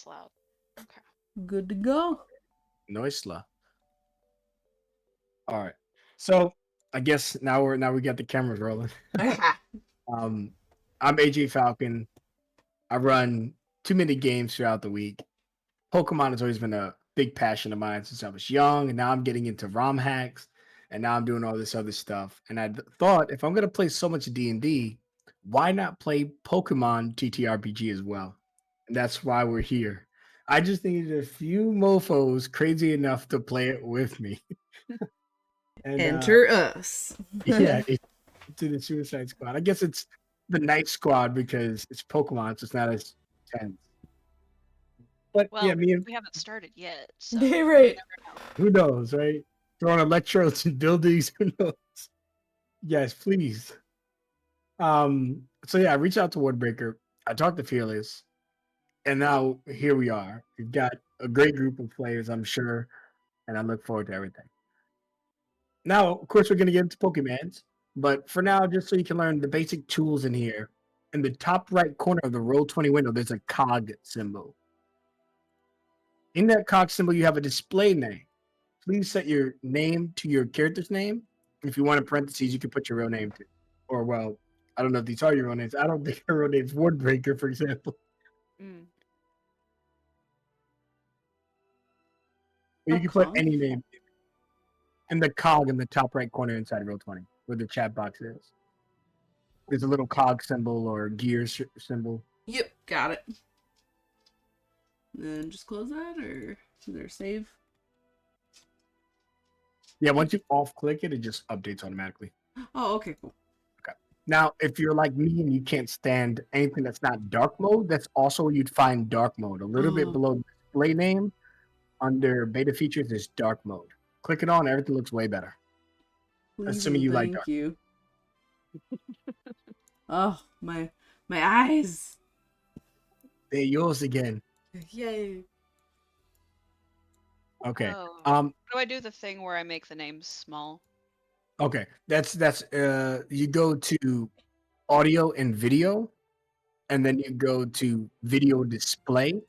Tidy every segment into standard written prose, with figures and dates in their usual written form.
That's loud. Okay. Good to go. Noisla. All right. So I guess now we got the cameras rolling. Um, I'm AJ Falcon. I run too many games throughout the week. Pokemon has always been a big passion of mine since I was young, and now I'm getting into ROM hacks, and now I'm doing all this other stuff. And I thought if I'm gonna play so much D&D, why not play Pokemon TTRPG as well? And that's why we're here. I just needed a few mofo's crazy enough to play it with me. And Enter us. yeah, to the Suicide Squad. I guess it's the Night Squad because it's Pokemon, so it's not as tense. But Well, yeah, me and we haven't started yet, so You're you right. never know. who knows, right? Throwing electrodes in buildings, who knows? Yes, please. So yeah, I reached out to Woodbreaker. I talked to Fearless, and now here we are. We've got a great group of players, I'm sure, and I look forward to everything. Now, of course, we're gonna get into Pokemans, but for now, just so you can learn the basic tools in here, in the top right corner of the Roll20 window, there's a cog symbol. In that cog symbol, you have a display name. Please set your name to your character's name. If you want in parentheses, you can put your real name to. Or, well, I don't know if these are your real names. I don't think your real name's Woodbreaker, for example. Mm. But you can put Okay. any name in the cog in the top right corner inside Roll20, where the chat box is. There's a little cog symbol or gear symbol. Yep, got it. Then just close that, or is there a save? Yeah, once you off click it, it just updates automatically. Oh, okay, cool. Okay. Now, if you're like me and you can't stand anything that's not dark mode, that's also where you'd find dark mode. A little bit below the display name, under beta features, is dark mode. Click it on, everything looks way better. Please Assuming and you like thank dark. you. Oh, my eyes. They're yours again. Yay. Okay. Oh. Um. Do I do the thing where I make the names small? Okay. That's you go to audio and video, and then you go to video display.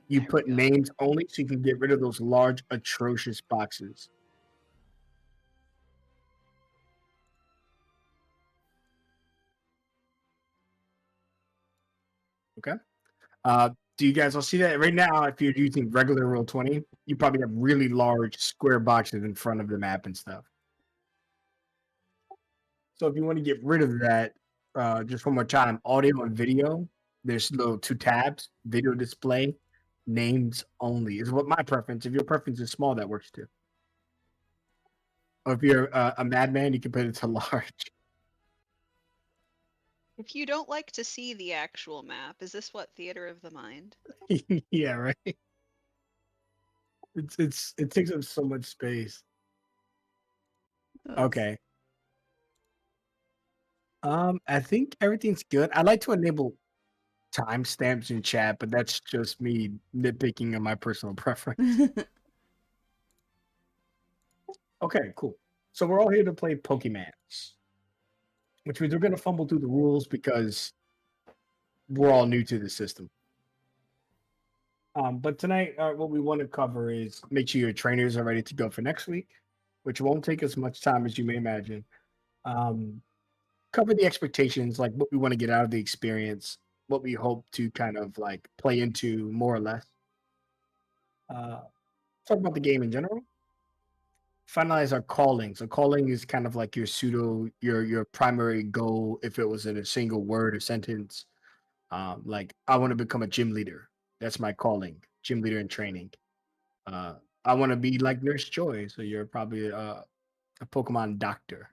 You There put we go. names only, so you can get rid of those large, atrocious boxes. Okay. Do you guys all see that right now? If you're using regular Roll20, you probably have really large square boxes in front of the map and stuff. So if you want to get rid of that, just one more time, audio and video. There's little two tabs: video display, names only is what my preference. If your preference is small, that works too. Or if you're a madman, you can put it to large. If you don't like to see the actual map, is this what theater of the mind? Yeah, right. It takes up so much space. Okay. I think everything's good. I like to enable timestamps in chat, but that's just me nitpicking on my personal preference. Okay, cool. So we're all here to play Pokeymanz, which means we're gonna fumble through the rules because we're all new to the system. But tonight, what we want to cover is make sure your trainers are ready to go for next week, which won't take as much time as you may imagine. Um, Cover the expectations, like what we want to get out of the experience, what we hope to kind of like play into more or less. Uh, Talk about the game in general. Finalize our calling. So calling is kind of like your your primary goal if it was in a single word or sentence. Like I want to become a gym leader. That's my calling. Gym leader in training. Uh, I want to be like Nurse Joy. So you're probably a Pokemon doctor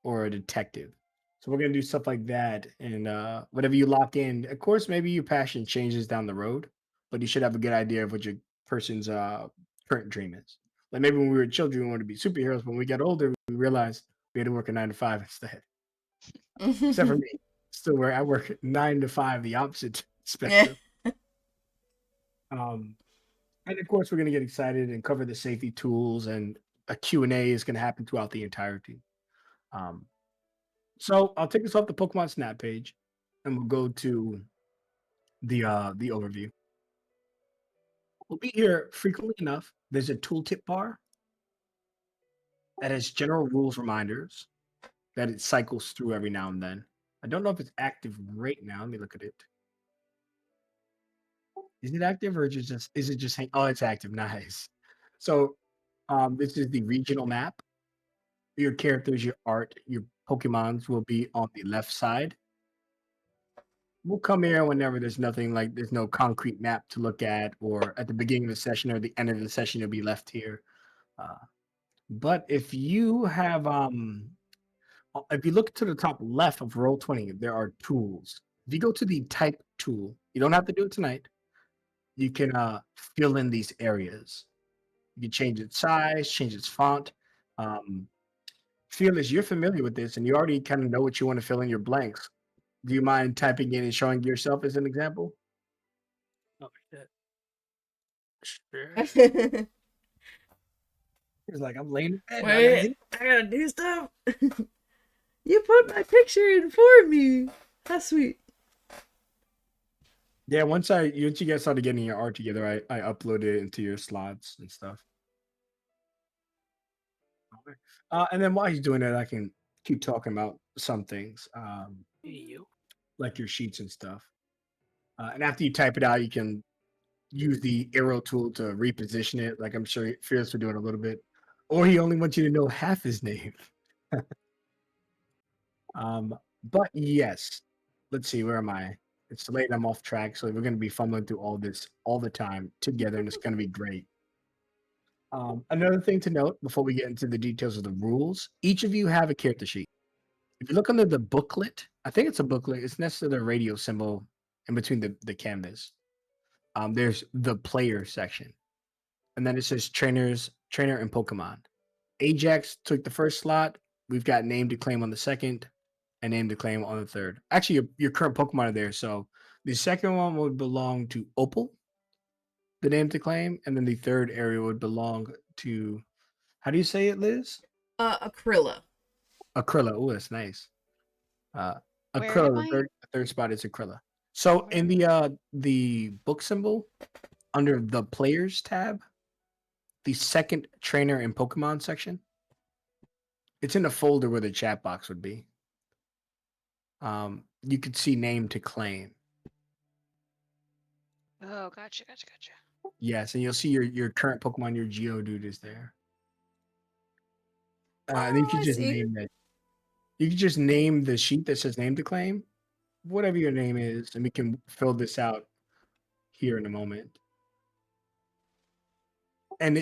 or a detective. So we're gonna do stuff like that, and whatever you lock in. Of course, maybe your passion changes down the road, but you should have a good idea of what your person's current dream is. Like maybe when we were children, we wanted to be superheroes. When we got older, we realized we had to work a 9 to 5 instead. Except for me, still where I work 9 to 5, the opposite spectrum. Um, and of course, we're gonna get excited and cover the safety tools, and a Q&A is gonna happen throughout the entirety. Um, So I'll take us off the Pokemon Snap page, and we'll go to the overview. We'll be here frequently enough. There's a tooltip bar that has general rules reminders that it cycles through every now and then. I don't know if it's active right now. Let me look at it. Is it active or is it just hang? Oh, it's active. Nice. So, this is the regional map. Your characters, your art, your Pokemons will be on the left side. We'll come here whenever there's nothing like there's no concrete map to look at, or at the beginning of the session or the end of the session, you'll be left here. Uh, but if you have if you look to the top left of roll 20, there are tools. If you go to the type tool, you don't have to do it tonight. You can fill in these areas. You can change its size, change its font. Um, Fearless, you're familiar with this and you already kind of know what you want to fill in your blanks. Do you mind typing in and showing yourself as an example? Oh, shit. Sure. He's like, I'm laying in bed. I gotta Wait, do. I gotta do stuff. You put my picture in for me. That's sweet. Yeah, once you guys started getting your art together, I uploaded it into your slots and stuff. Okay. And then while he's doing that, I can keep talking about some things, like your sheets and stuff. And after you type it out, you can use the arrow tool to reposition it. Like I'm sure Fierce will doing a little bit, or he only wants you to know half his name. But yes, let's see, where am I? It's late. I'm off track, so we're going to be fumbling through all this all the time together, and it's going to be great. Another thing to note before we get into the details of the rules: each of you have a character sheet. If you look under the booklet, I think it's a booklet. It's next to the radio symbol in between the canvas. There's the player section, and then it says trainer, and Pokemon. Ajax took the first slot. We've got name to claim on the second, and name to claim on the third. Actually, your current Pokemon are there, so the second one would belong to Opal, the name to claim, and then the third area would belong to, how do you say it, Liz? Acryla. Aquila. Oh, that's nice. Uh, Where am Aquila, I? the third spot is Aquila. So Where in am I? the book symbol under the players tab, the second trainer and Pokemon section, it's in the folder where the chat box would be. You could see name to claim. Oh, gotcha. Yes, and you'll see your current Pokemon, your Geodude is there. And you Oh, could I just see. name that. You could just name the sheet that says name to claim, whatever your name is, and we can fill this out here in a moment. And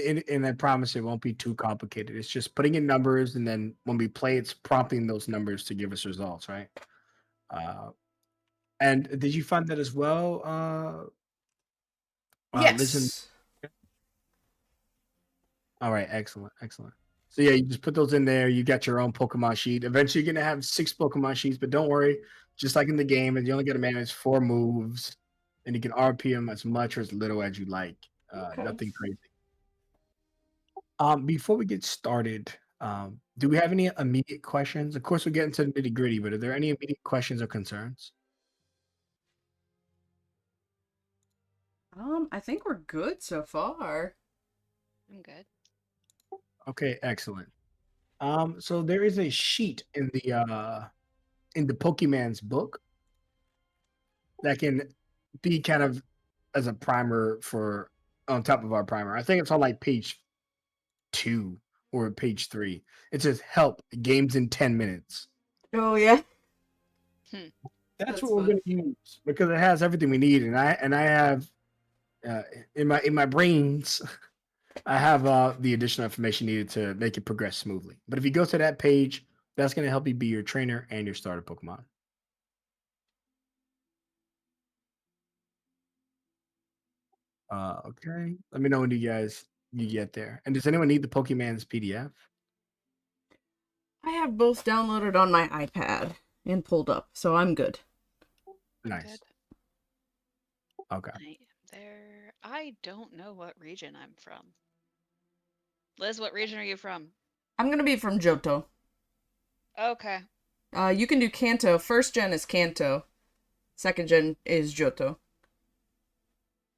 I promise it won't be too complicated. It's just putting in numbers, and then when we play, it's prompting those numbers to give us results, right? And did you find that as well? Listen. Yes. All right, excellent. So yeah, you just put those in there. You got your own Pokemon sheet. Eventually, you're gonna have 6 Pokemon sheets, but don't worry. Just like in the game, you only got to manage 4 moves, and you can RP them as much or as little as you like. Okay. Nothing crazy. Before we get started, do we have any immediate questions? Of course, we'll get into the nitty gritty, but are there any immediate questions or concerns? I think we're good so far. I'm good. Okay, excellent. So there is a sheet in the Pokeymanz book that can be kind of as a primer for on top of our primer. I think it's on like page 2 or page 3. It says help games in 10 minutes. Oh yeah. Hmm. That's That's what we're fun. going to use because it has everything we need, and I have in my brains I have the additional information needed to make it progress smoothly. But if you go to that page, that's going to help you be your trainer and your starter Pokemon. Okay. Let me know when you get there. And does anyone need the Pokemans PDF? I have both downloaded on my iPad and pulled up, so I'm good. I'm Nice. good. Okay. I am there. I don't know what region I'm from. Liz, what region are you from? I'm gonna be from Johto. Okay. You can do Kanto. First gen is Kanto. Second gen is Johto.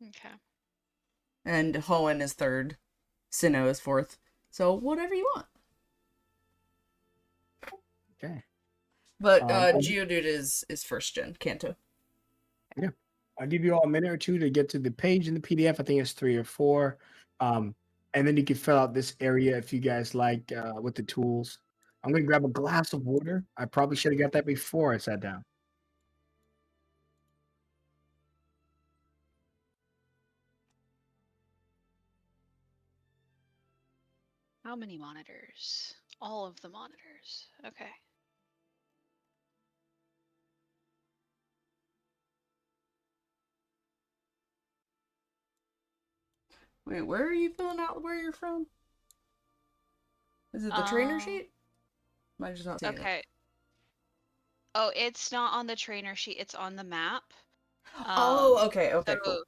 Okay. And Hoenn is third. Sinnoh is fourth. So whatever you want. Okay. But I'll, Geodude is first gen, Kanto. yeah, I'll give you all a minute or two to get to the page in the PDF. I think it's 3 or 4. And then you can fill out this area if you guys like with the tools. I'm gonna grab a glass of water. I probably should have got that before I sat down. How many monitors? All of the monitors. Okay. Wait, where are you filling out where you're from? Is it the trainer sheet? Am I just not seeing it? Okay. Oh, it's not on the trainer sheet. It's on the map. Oh, okay, So cool.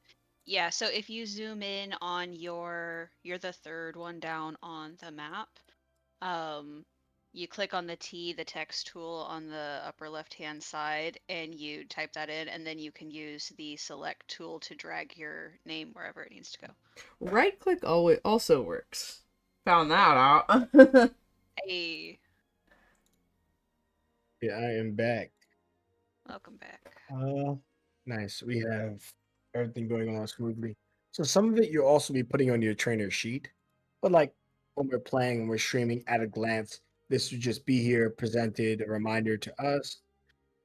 yeah, so if you zoom in on you're the third one down on the map. You click on the T, the text tool on the upper left-hand side, and you type that in, and then you can use the select tool to drag your name wherever it needs to go. Right click always also works. Found that out. Hey, Yeah, I am back. welcome back. Nice. We have everything going on smoothly. So some of it you'll also be putting on your trainer sheet, but like when we're playing and we're streaming at a glance, this would just be here presented, a reminder to us,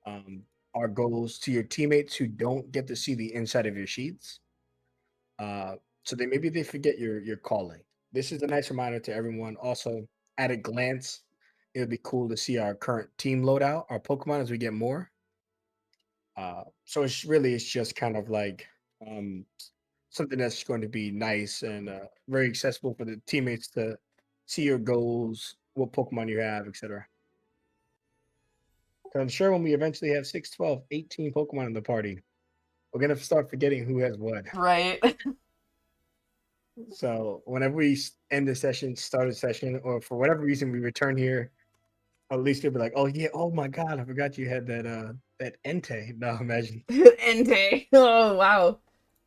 um, our goals to your teammates who don't get to see the inside of your sheets. Uh, so they maybe they forget your calling. This is a nice reminder to everyone. Also, at a glance, it would be cool to see our current team loadout, our Pokemon as we get more. So it's just kind of like something that's going to be nice and very accessible for the teammates to see your goals, what Pokemon you have, etc. Because I'm sure when we eventually have 6, 12, 18 Pokemon in the party, we're going to start forgetting who has what. Right. So whenever we end the session, start a session, or for whatever reason we return here, at least they'll be like, "Oh yeah, oh my god, I forgot you had that Entei." No, imagine. Entei. Oh, wow.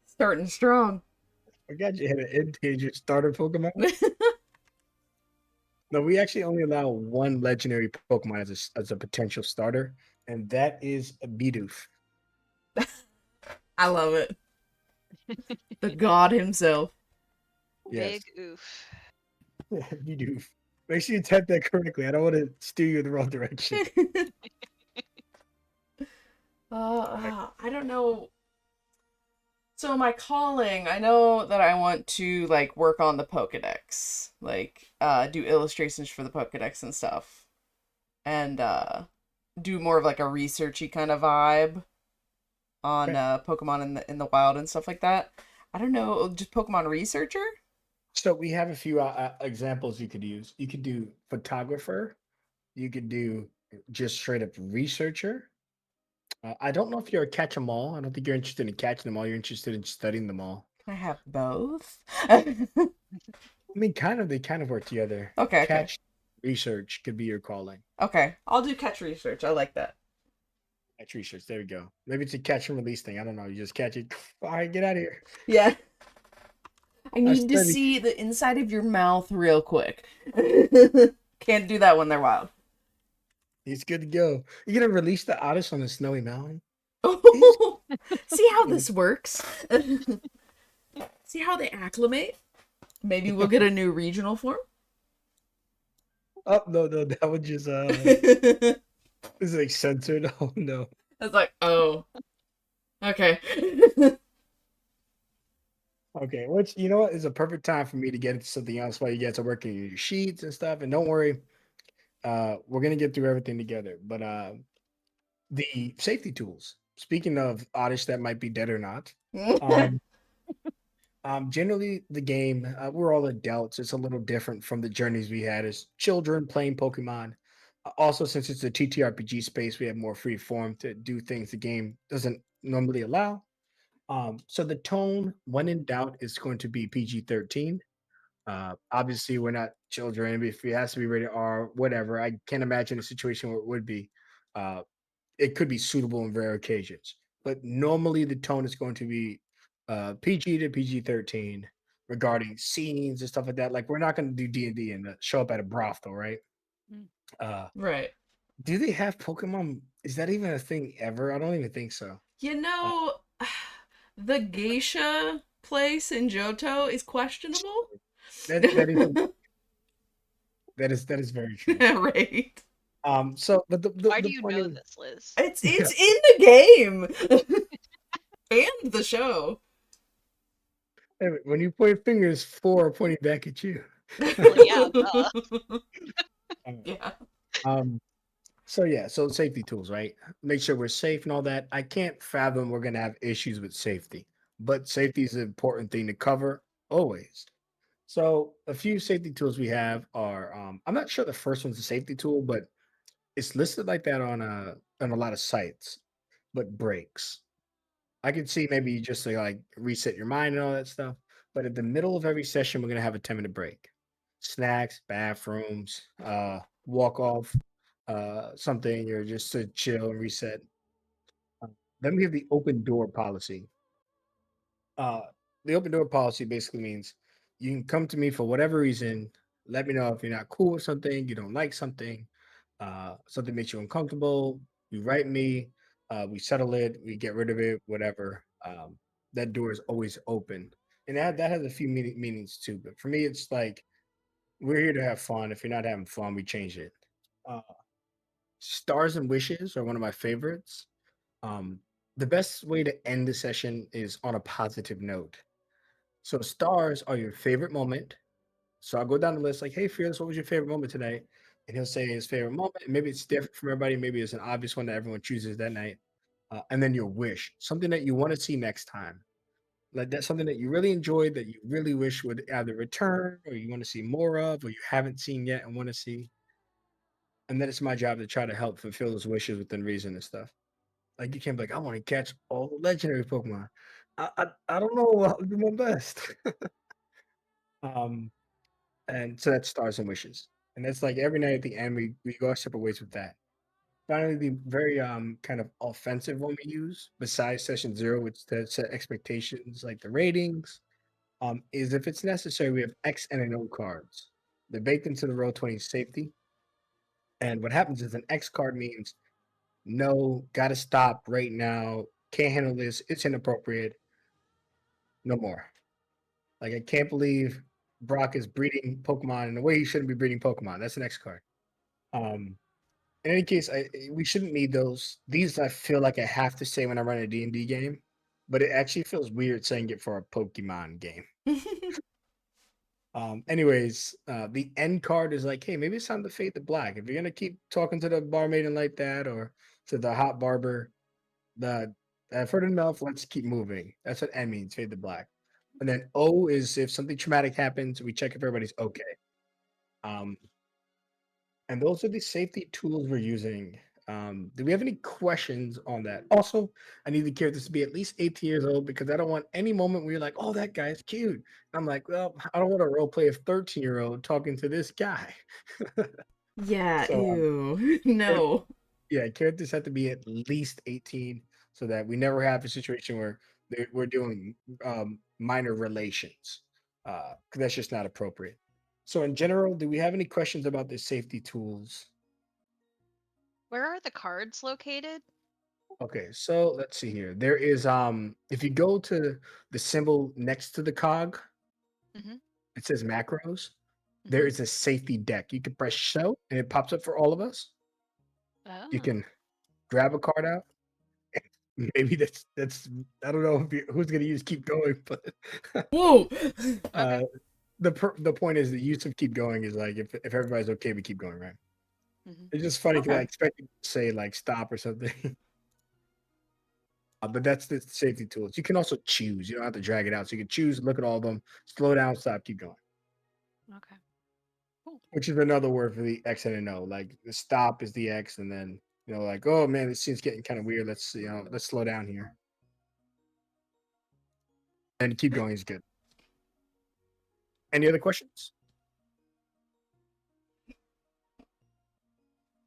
Starting strong. I forgot you had an Entei as your starter Pokemon. No, we actually only allow one legendary Pokemon as a potential starter, and that is a Bidoof. I love it. The god himself. Yes, Big oof. Bidoof. Make sure you type that correctly. I don't want to steer you in the wrong direction. I don't know. So my calling, I know that I want to like work on the Pokedex, like do illustrations for the Pokedex and stuff, and do more of like a researchy kind of vibe on Okay. Pokemon in the wild and stuff like that. I don't know, just Pokemon researcher. So we have a few examples you could use. You could do photographer. You could do just straight up researcher. I don't know if you're a catch 'em all. I don't think you're interested in catching them all. You're interested in studying them all. Can I have both? I mean, kind of. They kind of work together. Okay. Catch research could be your calling. Okay. I'll do catch research. I like that. Catch research. There we go. Maybe it's a catch and release thing. I don't know. You just catch it. All right, get out of here. Yeah. I I need to study. see the inside of your mouth real quick. Can't do that when they're wild. He's good to go. You're gonna release the otters on the snowy mountain. He's See how this works? See how they acclimate? Maybe we'll get a new regional form. oh no, that would just It's is like censored. Oh no. like, oh, okay. Okay, which you know what is a perfect time for me to get into something else while you guys are working your sheets and stuff. And don't worry, we're gonna get through everything together. But the safety tools. Speaking of oddish that might be dead or not, um, generally the game we're all adults. It's a little different from the journeys we had as children playing Pokemon. Also, since it's a TTRPG space, we have more free form to do things the game doesn't normally allow. So the tone, when in doubt, is going to be PG-13. Obviously, we're not children. If it has to be rated R, whatever, I can't imagine a situation where it would be. Uh, it could be suitable on rare occasions, but normally the tone is going to be PG to PG-13 regarding scenes and stuff like that. Like we're not going to do D&D and show up at a brothel, right? Mm. Uh, Right. do they have Pokemon? Is that even a thing ever? I don't even think so. You Uh, know, the geisha place in Johto is questionable. that is that is very true. Right. So but Why do the you point know is, this, Liz? It's yeah, in the game and the show. when you point fingers, four are pointing back at you. Well, yeah, duh. Yeah. um, so yeah, so safety tools, right? Make sure we're safe and all that. I can't fathom we're gonna have issues with safety, but safety is an important thing to cover always. So a few safety tools we have are I'm not sure the first one's a safety tool, but it's listed like that on a lot of sites, but breaks. I could see maybe you just like reset your mind and all that stuff. But at the middle of every session, we're gonna have a 10-minute break. Snacks, bathrooms, walk off, something, or just to chill and reset. Uh, Then we have the open door policy. Uh, the open door policy basically means you can come to me for whatever reason. Let me know if you're not cool with something, you don't like something, something makes you uncomfortable. You write me, we settle it, we get rid of it, whatever. That door is always open, and that has a few meanings too. But for me, it's like we're here to have fun. If you're not having fun, we change it. Uh, Stars and wishes are one of my favorites. Um, the best way to end the session is on a positive note. So stars are your favorite moment. So I'll go down the list like, hey, Fearless, what was your favorite moment today? And he'll say his favorite moment. And maybe it's different from everybody. Maybe it's an obvious one that everyone chooses that night. And then your wish, something that you want to see next time. Like that's something that you really enjoyed that you really wish would either return or you want to see more of or you haven't seen yet and want to see. And then it's my job to try to help fulfill those wishes within reason and stuff. Like you can't be like, I want to catch all the legendary Pokemon. I don't know. I'll do my best. um, And so that's stars and wishes. And that's like every night at the end, we go our separate ways with that. Finally, the very kind of offensive one we use, besides session zero, which to set expectations like the ratings, is if it's necessary, we have X and an O cards. They're baked into the roll 20 safety. And what happens is an X card means no, gotta stop right now, can't handle this, it's inappropriate, no more. Like I can't believe Brock is breeding Pokemon in a way he shouldn't be breeding Pokemon. That's an X card. Um, in any case, we shouldn't need those. These I feel like I have to say when I run a D&D game, but it actually feels weird saying it for a Pokemon game. Anyways, the end card is like, hey, maybe it's time to fade to black. If you're gonna keep talking to the barmaiden like that or to the hot barber, the I've heard enough, let's keep moving. That's what N means, fade to black. And then O is if something traumatic happens, we check if everybody's okay. Um, And those are the safety tools we're using. Do we have any questions on that? Also, I need the characters to be at least 18 years old because I don't want any moment where you're like, oh, that guy's cute. I'm like, well, I don't want to role play a 13-year-old talking to this guy. Yeah, So, ew. char- No. yeah, characters have to be at least 18 so that we never have a situation where we're doing minor relations because that's just not appropriate. So, in general, do we have any questions about the safety tools? Where are the cards located? Okay, so let's see here. There is if you go to the symbol next to the cog, Mm-hmm. it says macros. There Mm-hmm. is a safety deck. You can press show and it pops up for all of us. You Oh. can grab a card out. Maybe that's I don't know who's gonna use keep going, but Whoa. uh Okay. the point is the use of keep going is like if everybody's okay, we keep going, right? Mm-hmm. It's just funny because I Okay. expect you to say like stop or something. But that's the safety tools. You can also choose. You don't have to drag it out. So you can choose, look at all of them, slow down, stop, keep going. Okay. Cool. Which is another word for the X and an O. Like the stop is the X, and then like, oh man, this seems getting kind of weird. Let's slow down here. And keep going is good. Any other questions?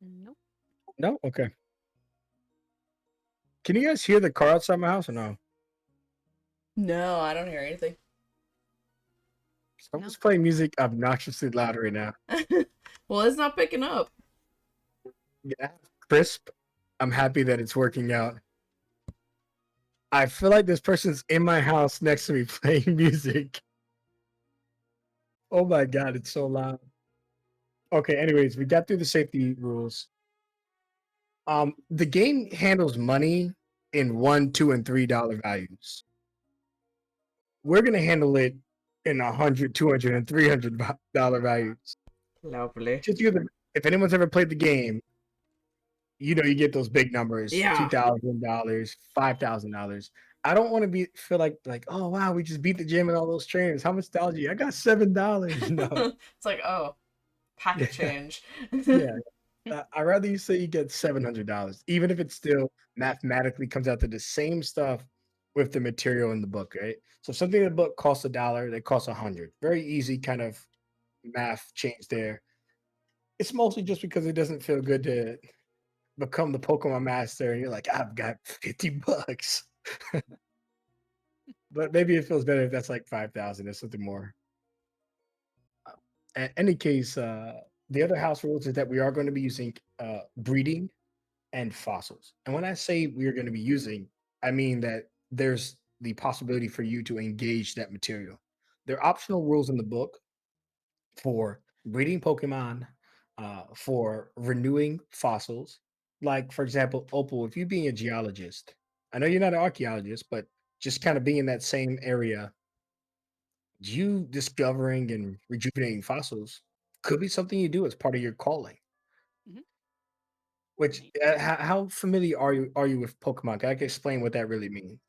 Nope. No? Okay. Can you guys hear the car outside my house or no? No, I don't hear anything. No. Someone's playing music obnoxiously loud right now. Well, it's not picking up. Yeah, crisp. I'm happy that it's working out. I feel like this person's in my house next to me playing music. Oh my god, it's so loud. Okay, anyways, we got through the safety rules. The game handles money in $1, $2, and $3 values. We're gonna handle it in 100, 200, and $300 values. Lovely. Just because if anyone's ever played the game, you know you get those big numbers: Yeah. $2,000, $5,000. I don't want to feel like, oh wow, we just beat the gym and all those trainers. How much nostalgia? I got $7. No, It's like, oh, packet yeah, change. yeah. I'd rather you say you get $700, even if it still mathematically comes out to the same stuff with the material in the book, right? So if something in the book costs $1, they cost 100. Very easy kind of math change there. It's mostly just because it doesn't feel good to become the Pokemon master and you're like, I've got $50. But maybe it feels better if that's like 5,000 or something more. In any case, the other house rules is that we are going to be using breeding and fossils. And when I say we're going to be using, I mean that there's the possibility for you to engage that material. There are optional rules in the book for breeding Pokemon, for renewing fossils. Like, for example, Opal, if you being a geologist, I know you're not an archaeologist, but just kind of being in that same area, you discovering and rejuvenating fossils could be something you do as part of your calling. Mhm. Which Right. how familiar are you with Pokemon? Can I explain what that really means?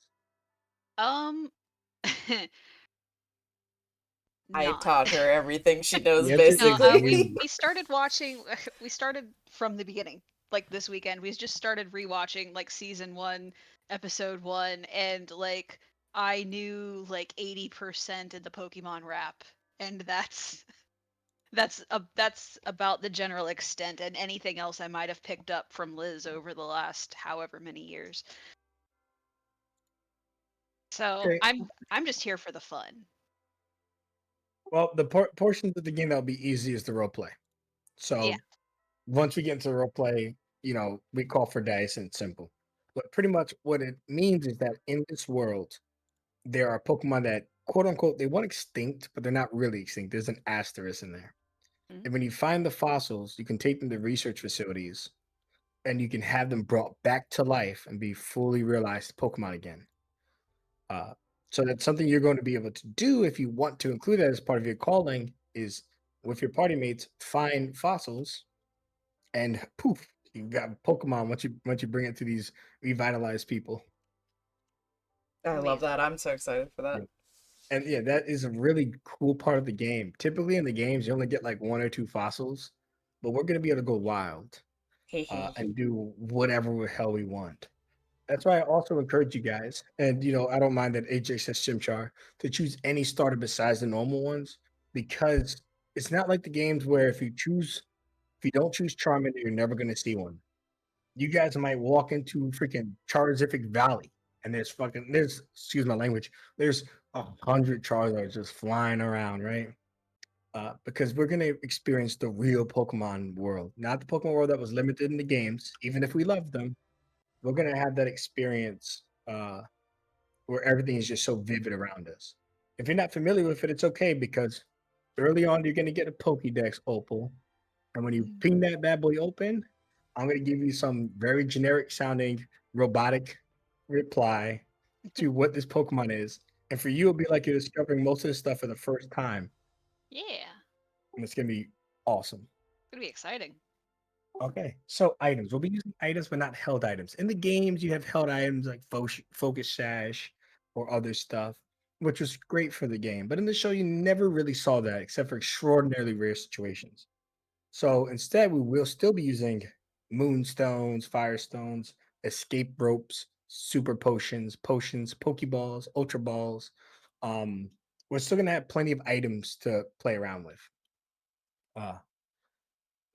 Um, I not. taught her everything she knows, The answer No, is we no. we started watching. We started from the beginning, like this weekend. We just started rewatching like season one, episode one, and like I knew like 80% of the Pokemon rap, and that's about the general extent. And anything else I might have picked up from Liz over the last however many years. So Okay. I'm just here for the fun. Well, the portions of the game that'll be easy is the role play. Yeah. So once we get into the role play, we call for dice and it's simple. But pretty much what it means is that in this world, there are Pokemon that quote unquote they went extinct, but they're not really extinct. There's an asterisk in there. Mhm. And when you find the fossils, you can take them to research facilities and you can have them brought back to life and be fully realized Pokemon again. Uh, so that's something you're going to be able to do if you want to include that as part of your calling is with your party mates, find fossils and poof, you got Pokemon once you bring it to these revitalized people. I It'll be love that. exciting. I'm so excited for that. Yeah. And yeah, that is a really cool part of the game. Typically in the games, you only get like one or two fossils, but we're going to be able to go wild Hehe. and do whatever the hell we want. That's why I also encourage you guys, and I don't mind that AJ says Chimchar, to choose any starter besides the normal ones, because it's not like the games where if you don't choose Charmander, you're never gonna see one. You guys might walk into freaking Charizard Valley, and there's excuse my language, there's 100 Charizards just flying around, right? Because we're gonna experience the real Pokemon world, not the Pokemon world that was limited in the games, even if we love them. We're gonna have that experience where everything is just so vivid around us. If you're not familiar with it, it's okay because early on you're gonna get a Pokédex Opal, and when you Mhm. ping that bad boy open, I'm gonna give you some very generic sounding robotic reply to what this Pokemon is, and for you it'll be like you're discovering most of this stuff for the first time, Yeah. and it's gonna be awesome. It'll be exciting. Okay, so items. We'll be using items, but not held items. In the games, you have held items like Focus Sash or other stuff, which was great for the game. But in the show, you never really saw that except for extraordinarily rare situations. So instead, we will still be using moonstones, firestones, escape ropes, super potions, pokeballs, ultra balls. Um, we're still gonna have plenty of items to play around with. Uh,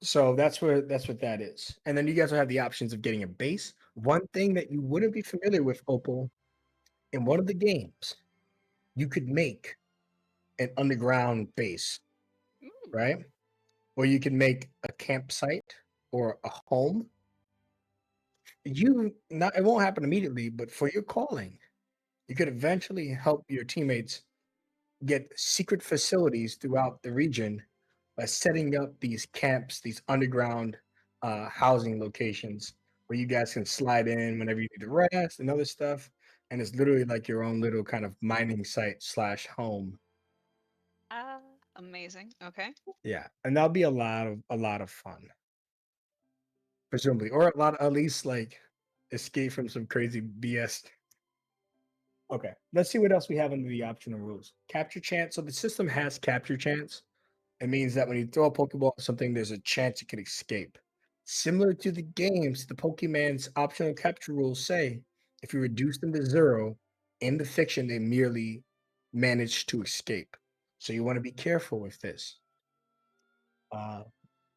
So that's what that is. And then you guys will have the options of getting a base. One thing that you wouldn't be familiar with, Opal, in one of the games. you could make an underground base, Ooh. right? Or you can make a campsite or a home. It won't happen immediately, but for your calling, you could eventually help your teammates get secret facilities throughout the region by setting up these camps, these underground housing locations where you guys can slide in whenever you need to rest and other stuff. And it's literally like your own little kind of mining site slash home. Ah, amazing. Okay. Yeah, and that'll be a lot of fun, presumably, or a lot at least like escape from some crazy BS. Okay, let's see what else we have under the optional rules. Capture chance. So the system has capture chance. It means that when you throw a Pokeball at something, there's a chance it could escape. Similar to the games, the Pokemans optional capture rules say if you reduce them to zero, in the fiction, they merely manage to escape. So you want to be careful with this. Uh,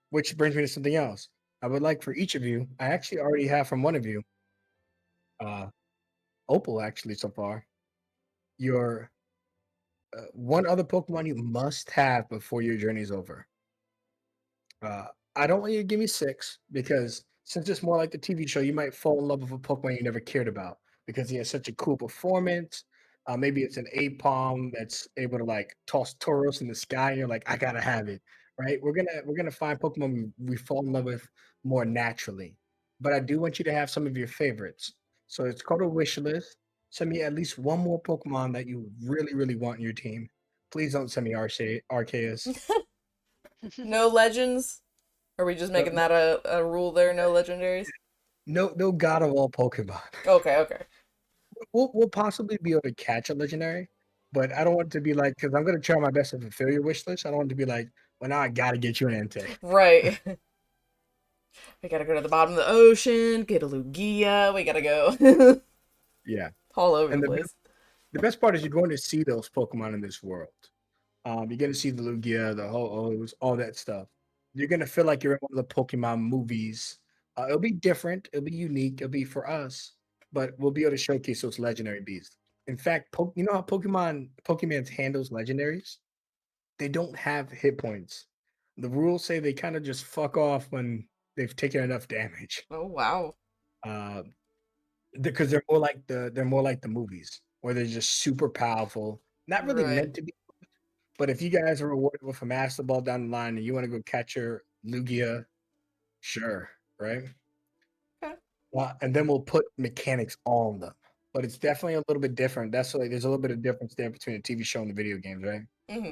which brings me to something else. I would like for each of you, I actually already have from one of you, uh, Opal, actually, so far, your one other Pokemon you must have before your journey's over. Uh, I don't want you to give me 6 because since it's more like the TV show, you might fall in love with a Pokemon you never cared about because he has such a cool performance. Maybe it's an Apom that's able to like toss Tauros in the sky, and you're like, I gotta have it, right? We're gonna find Pokemon we fall in love with more naturally. But I do want you to have some of your favorites. So it's called a wish list. Send me at least one more Pokemon that you really, really want in your team. Please don't send me Arceus. No legends? Are we just No, making that a rule there? No legendaries? no god of all Pokemon. Okay, okay. We'll possibly be able to catch a legendary, but I don't want it to be like because I'm gonna try my best to fulfill your wish list. I don't want it to be like, well, now I gotta get you an Entei. Right. We gotta go to the bottom of the ocean, get a Lugia, we gotta go Yeah, all over the and place. the best part is you're going to see those Pokemon in this world. You're gonna see the Lugia, the Ho-Ohs, all that stuff. You're gonna feel like you're in one of the Pokemon movies. It'll be different. It'll be unique. It'll be for us, but we'll be able to showcase those legendary beasts. In fact, you know how Pokemon handles legendaries? They don't have hit points. The rules say they kind of just fuck off when they've taken enough damage. Oh wow. Uh, because they're more like the movies where they're just super powerful. Not really Right. meant to be, but if you guys are rewarded with a Master Ball down the line and you want to go catch your Lugia, sure, right? Okay. And then we'll put mechanics on them. But it's definitely a little bit different. That's like there's a little bit of difference there between the TV show and the video games, right? Hmm.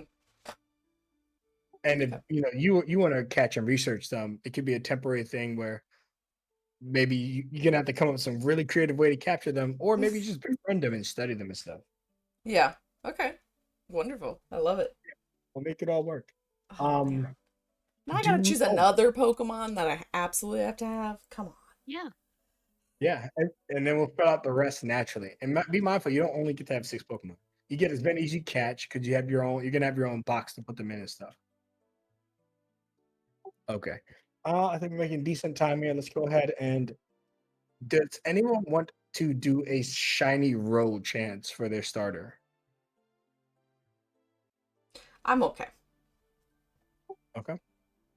And if Okay. you want to catch and research them, it could be a temporary thing where maybe you're gonna have to come up with some really creative way to capture them, or maybe just befriend them and study them and stuff. Yeah. Okay. Wonderful. I love it. We'll make it all work. Oh man. Um, Now I gotta do choose oh another Pokemon that I absolutely have to have. Come on. Yeah. yeah, and then we'll fill out the rest naturally. And be mindful, you don't only get to have 6 Pokemon. You get as many as you catch because you have your own. You're gonna have your own box to put them in and stuff. Okay. I think we're making decent time here. Let's go ahead and does anyone want to do a shiny roll chance for their starter? I'm okay. Okay.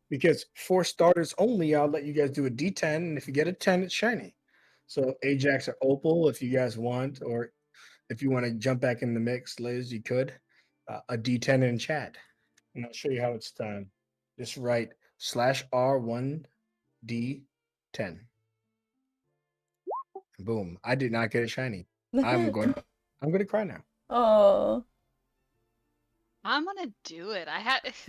Because for starters only, I'll let you guys do a D10, and if you get a 10, it's shiny. So Ajax or Opal, if you guys want, or if you want to jump back in the mix, Liz, you could. A D10 in chat, and I'll show you how it's done. Just write /R1D10. Boom! I did not get a shiny. I'm going. I'm going to cry now. Oh. I'm gonna do it.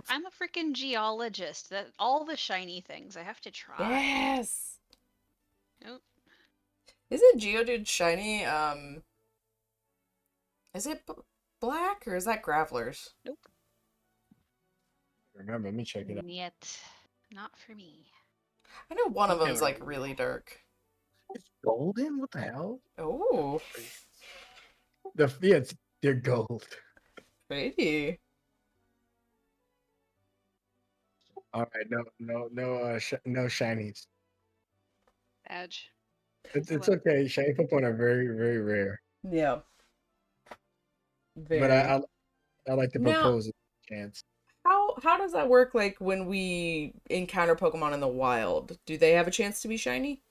I'm a freaking geologist. That all the shiny things I have to try. Yes. Nope. Isn't Geodude shiny? Is it black or is that Graveler's? Nope. Remember, let me check it out. Yet. Not for me. I know one of them's No. like really dark. It's golden. What the hell? Oh, They're gold. pretty. All right, no shinies. Badge. It's Oh well. okay. Shiny Pokemon are very, very rare. Yeah. but Very. I like to Now, propose a chance. how does that work like when we encounter Pokemon in the wild? Do they have a chance to be shiny?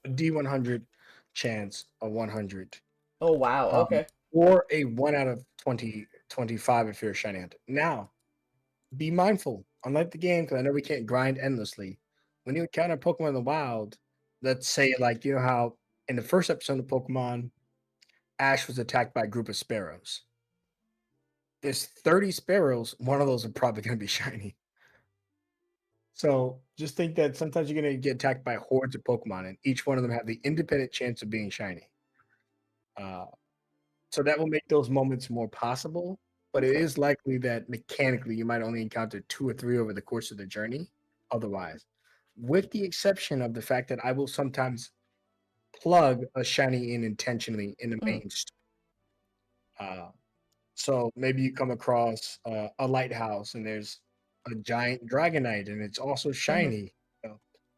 A D100 chance of 100. Oh wow, Um, okay. or a 1 out of 25 if you're a shiny hunter. Now, be mindful. Unlike the game, because I know we can't grind endlessly. When you encounter Pokemon in the wild, let's say like you know how in the first episode of Pokemon, Ash was attacked by a group of sparrows. There's 30 sparrows, one of those are probably gonna be shiny. So just think that sometimes you're gonna get attacked by hordes of Pokemon, and each one of them have the independent chance of being shiny. Uh, so that will make those moments more possible, but it Okay. is likely that mechanically you might only encounter 2 or 3 over the course of the journey otherwise, with the exception of the fact that I will sometimes plug a shiny in intentionally in the Mm, main uh, so maybe you come across a lighthouse and there's a giant dragonite and it's also mhm. shiny.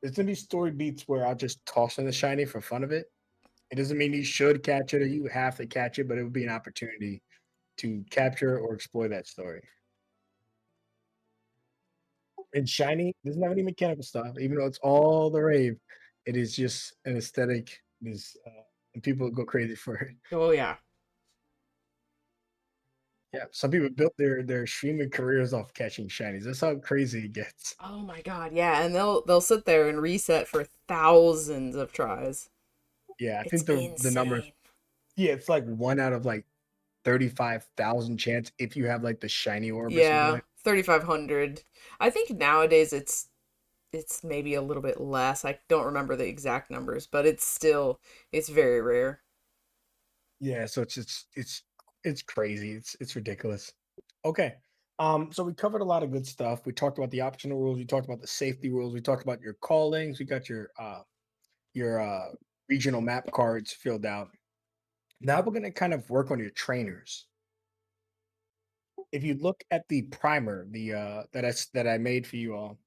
There's gonna be story beats where I'll just toss in the shiny for fun of it. It doesn't mean you should catch it or you have to catch it, but it would be an opportunity to capture or explore that story. And shiny doesn't have any mechanical stuff, even though it's all the rave. It is just an aesthetic. And people go crazy for it. Oh yeah. Yeah, some people built their streaming careers off catching shinies. That's how crazy it gets. Oh my god, yeah, and they'll sit there and reset for thousands of tries. Yeah, I It's think the number. insane. Yeah, it's like 1 out of like 35,000 chance if you have like the shiny orb or something Yeah, like. 3,500. I think nowadays it's maybe a little bit less. I don't remember the exact numbers, but it's very rare. Yeah, so it's crazy. It's ridiculous. Okay. So we covered a lot of good stuff. We talked about the optional rules, we talked about the safety rules, we talked about your callings, we got your regional map cards filled out. Now we're gonna kind of work on your trainers. If you look at the primer, that I made for you all,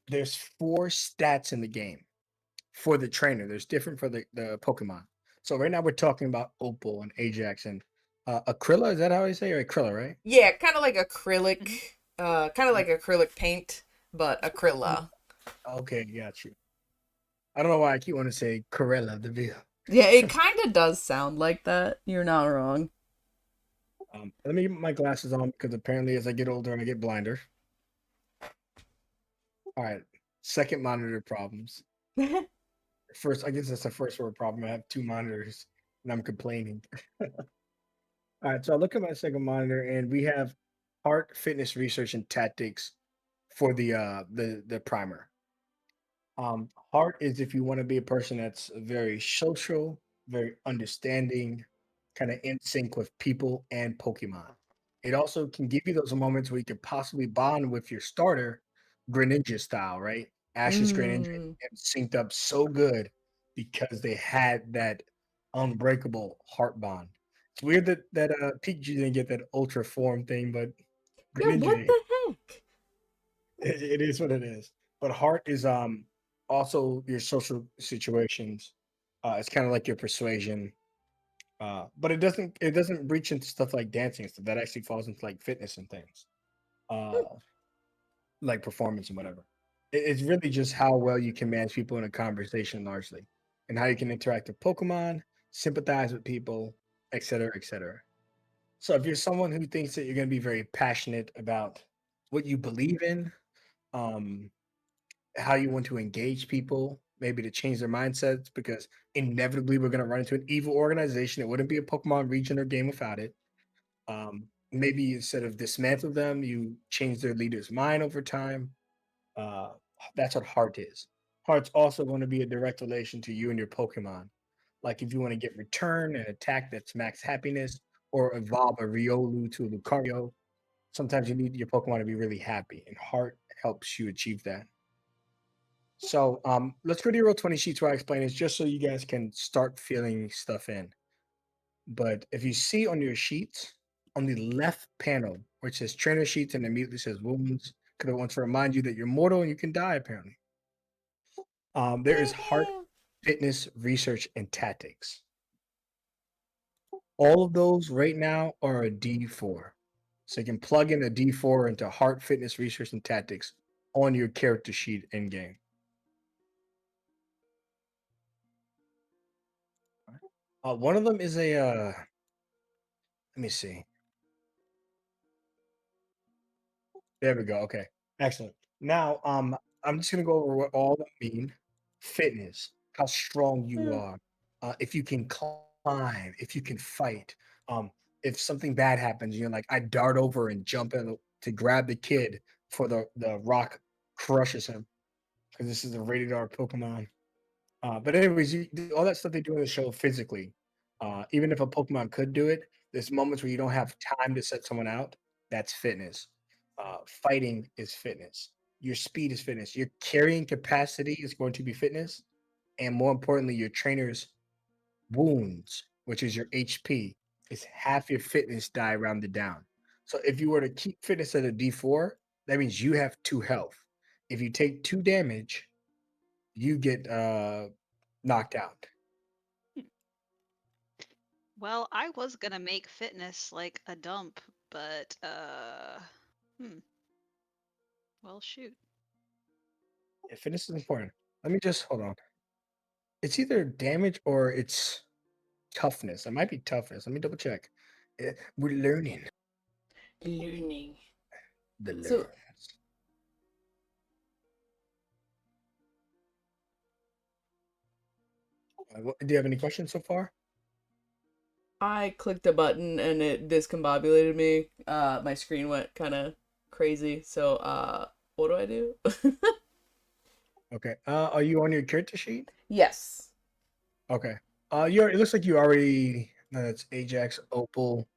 there's 4 stats in the game for the trainer. There's different for the Pokemon. So right now we're talking about Opal and Ajax and Acryla. Is that how I say it? Or Acryla, right? Yeah, Mhm. kind of like acrylic paint, but acryla. Okay, got you. I don't know why I keep wanting to say Corella de Vil. Yeah, it kind of does sound like that. You're not wrong. Let me get my glasses on because apparently as I get older and I get blinder. All right. Second monitor problems. First, I guess that's the first world problem. I have 2 monitors and I'm complaining. All right, so I look at my second monitor and we have heart fitness research and tactics for the primer. Heart is if you want to be a person that's very social, very understanding, kind of in sync with people and Pokemon. It also can give you those moments where you could possibly bond with your starter, Greninja style, right? Ash's Greninja Mm. and synced up so good because they had that unbreakable heart bond. It's weird that Pikachu didn't get that ultra form thing, but Yeah, what Greninja the heck? it is what it is. But heart is also your social situations. It's kind of like your persuasion. But it doesn't reach into stuff like dancing and stuff. That actually falls into like fitness and things. Uh like performance and whatever. It's really just how well you can manage people in a conversation largely. And how you can interact with Pokemon, sympathize with people, etc. etc. So if you're someone who thinks that you're gonna be very passionate about what you believe in, um, how you want to engage people, maybe to change their mindsets, because inevitably we're going to run into an evil organization. It wouldn't be a Pokemon region or game without it. Maybe instead of dismantle them, you change their leader's mind over time. Uh, that's what heart is. Heart's also going to be a direct relation to you and your Pokemon. Like if you want to get return and attack that's max happiness, or evolve a Riolu to a Lucario, sometimes you need your Pokemon to be really happy, and heart helps you achieve that. So let's go to your roll 20 sheets where I explain this just so you guys can start filling stuff in. But if you see on your sheets, on the left panel, where it says trainer sheets and immediately says wounds, because it wants to remind you that you're mortal and you can die, apparently. There is heart, fitness, research, and tactics. All of those right now are a D4. So you can plug in a D4 into heart, fitness, research, and tactics on your character sheet in game. One of them is a let me see. There we go. Okay. Excellent. Now, I'm just gonna go over what all of them mean. Fitness, how strong you Yeah. are, if you can climb, if you can fight. Um, if something bad happens, you're like, I dart over and jump in to grab the kid before the rock crushes him because this is a rated R Pokemon. But anyways, all that stuff they do in the show physically. Even if a Pokemon could do it, there's moments where you don't have time to set someone out. That's fitness. Fighting is fitness. Your speed is fitness. Your carrying capacity is going to be fitness, and more importantly, your trainer's wounds, which is your HP, is half your fitness die rounded down. So if you were to keep fitness at a D4, that means you have 2 health. If you take 2 damage, you get knocked out. Hmm. Well, I was gonna make fitness like a dump, but hmm. Well, shoot. Yeah, fitness is important. Let me just hold on. It's either damage or it's toughness. It might be toughness. Let me double check. We're learning Learning. the So learns. Do you have any questions so far? I clicked a button and it discombobulated me. My screen went kind of crazy. So, what do I do? Okay. Are you on your character sheet? Yes. Okay. It looks like you already. No, that's Ajax, Opal,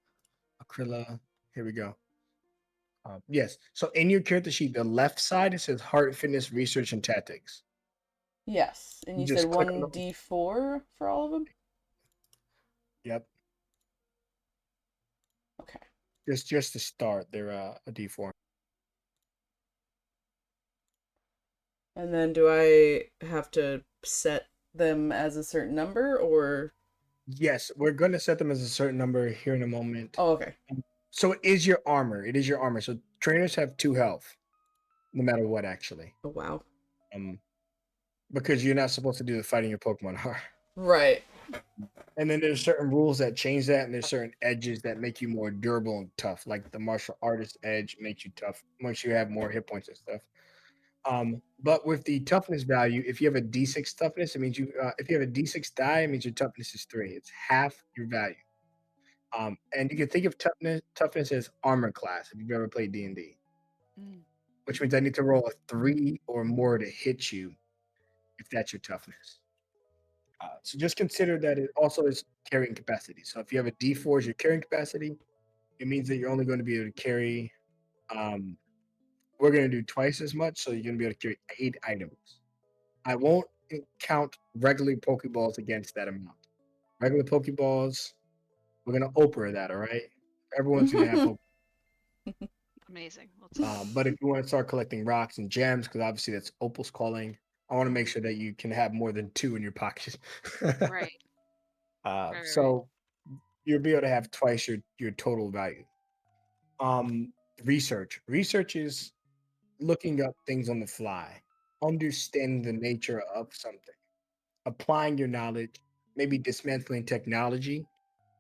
Aquila. Here we go. Yes. So in your character sheet, the left side it says Heart, Fitness, Research, and Tactics. Yes. And You you said just click on the. 1d4 for all of them? Yep. Okay. Just to start, they're a D4. And then do I have to set them as a certain number or? Yes, we're going to set them as a certain number here in a moment. Oh, okay. So it is your armor. It is your armor. So trainers have 2 health, no matter what, actually. Oh, wow. Um, because you're not supposed to do the fighting your Pokemon are. Right. And then there's certain rules that change that, and there's certain edges that make you more durable and tough. Like the martial artist edge makes you tough once you have more hit points and stuff. But with the toughness value, if you have a D6 toughness, it means if you have a D6 die, it means your toughness is 3. It's half your value. And you can think of toughness as armor class if you've ever played D&D, Mm. which means I need to roll a 3 or more to hit you if that's your toughness. So just consider that it also is carrying capacity. So if you have a D4 as your carrying capacity, it means that you're only going to be able to carry. Um, we're going to do twice as much, so you're going to be able to carry 8 items. I won't count regular Pokeballs against that amount. Regular Pokeballs, we're going to Oprah that, all right? Everyone's going to have Pokeballs. Amazing. Let's see. But if you want to start collecting rocks and gems, because obviously that's Opal's calling, I want to make sure that you can have more than 2 in your pocket. Right. Right. Right. So you'll be able to have twice your total value. Um, research is looking up things on the fly, understanding the nature of something, applying your knowledge, maybe dismantling technology.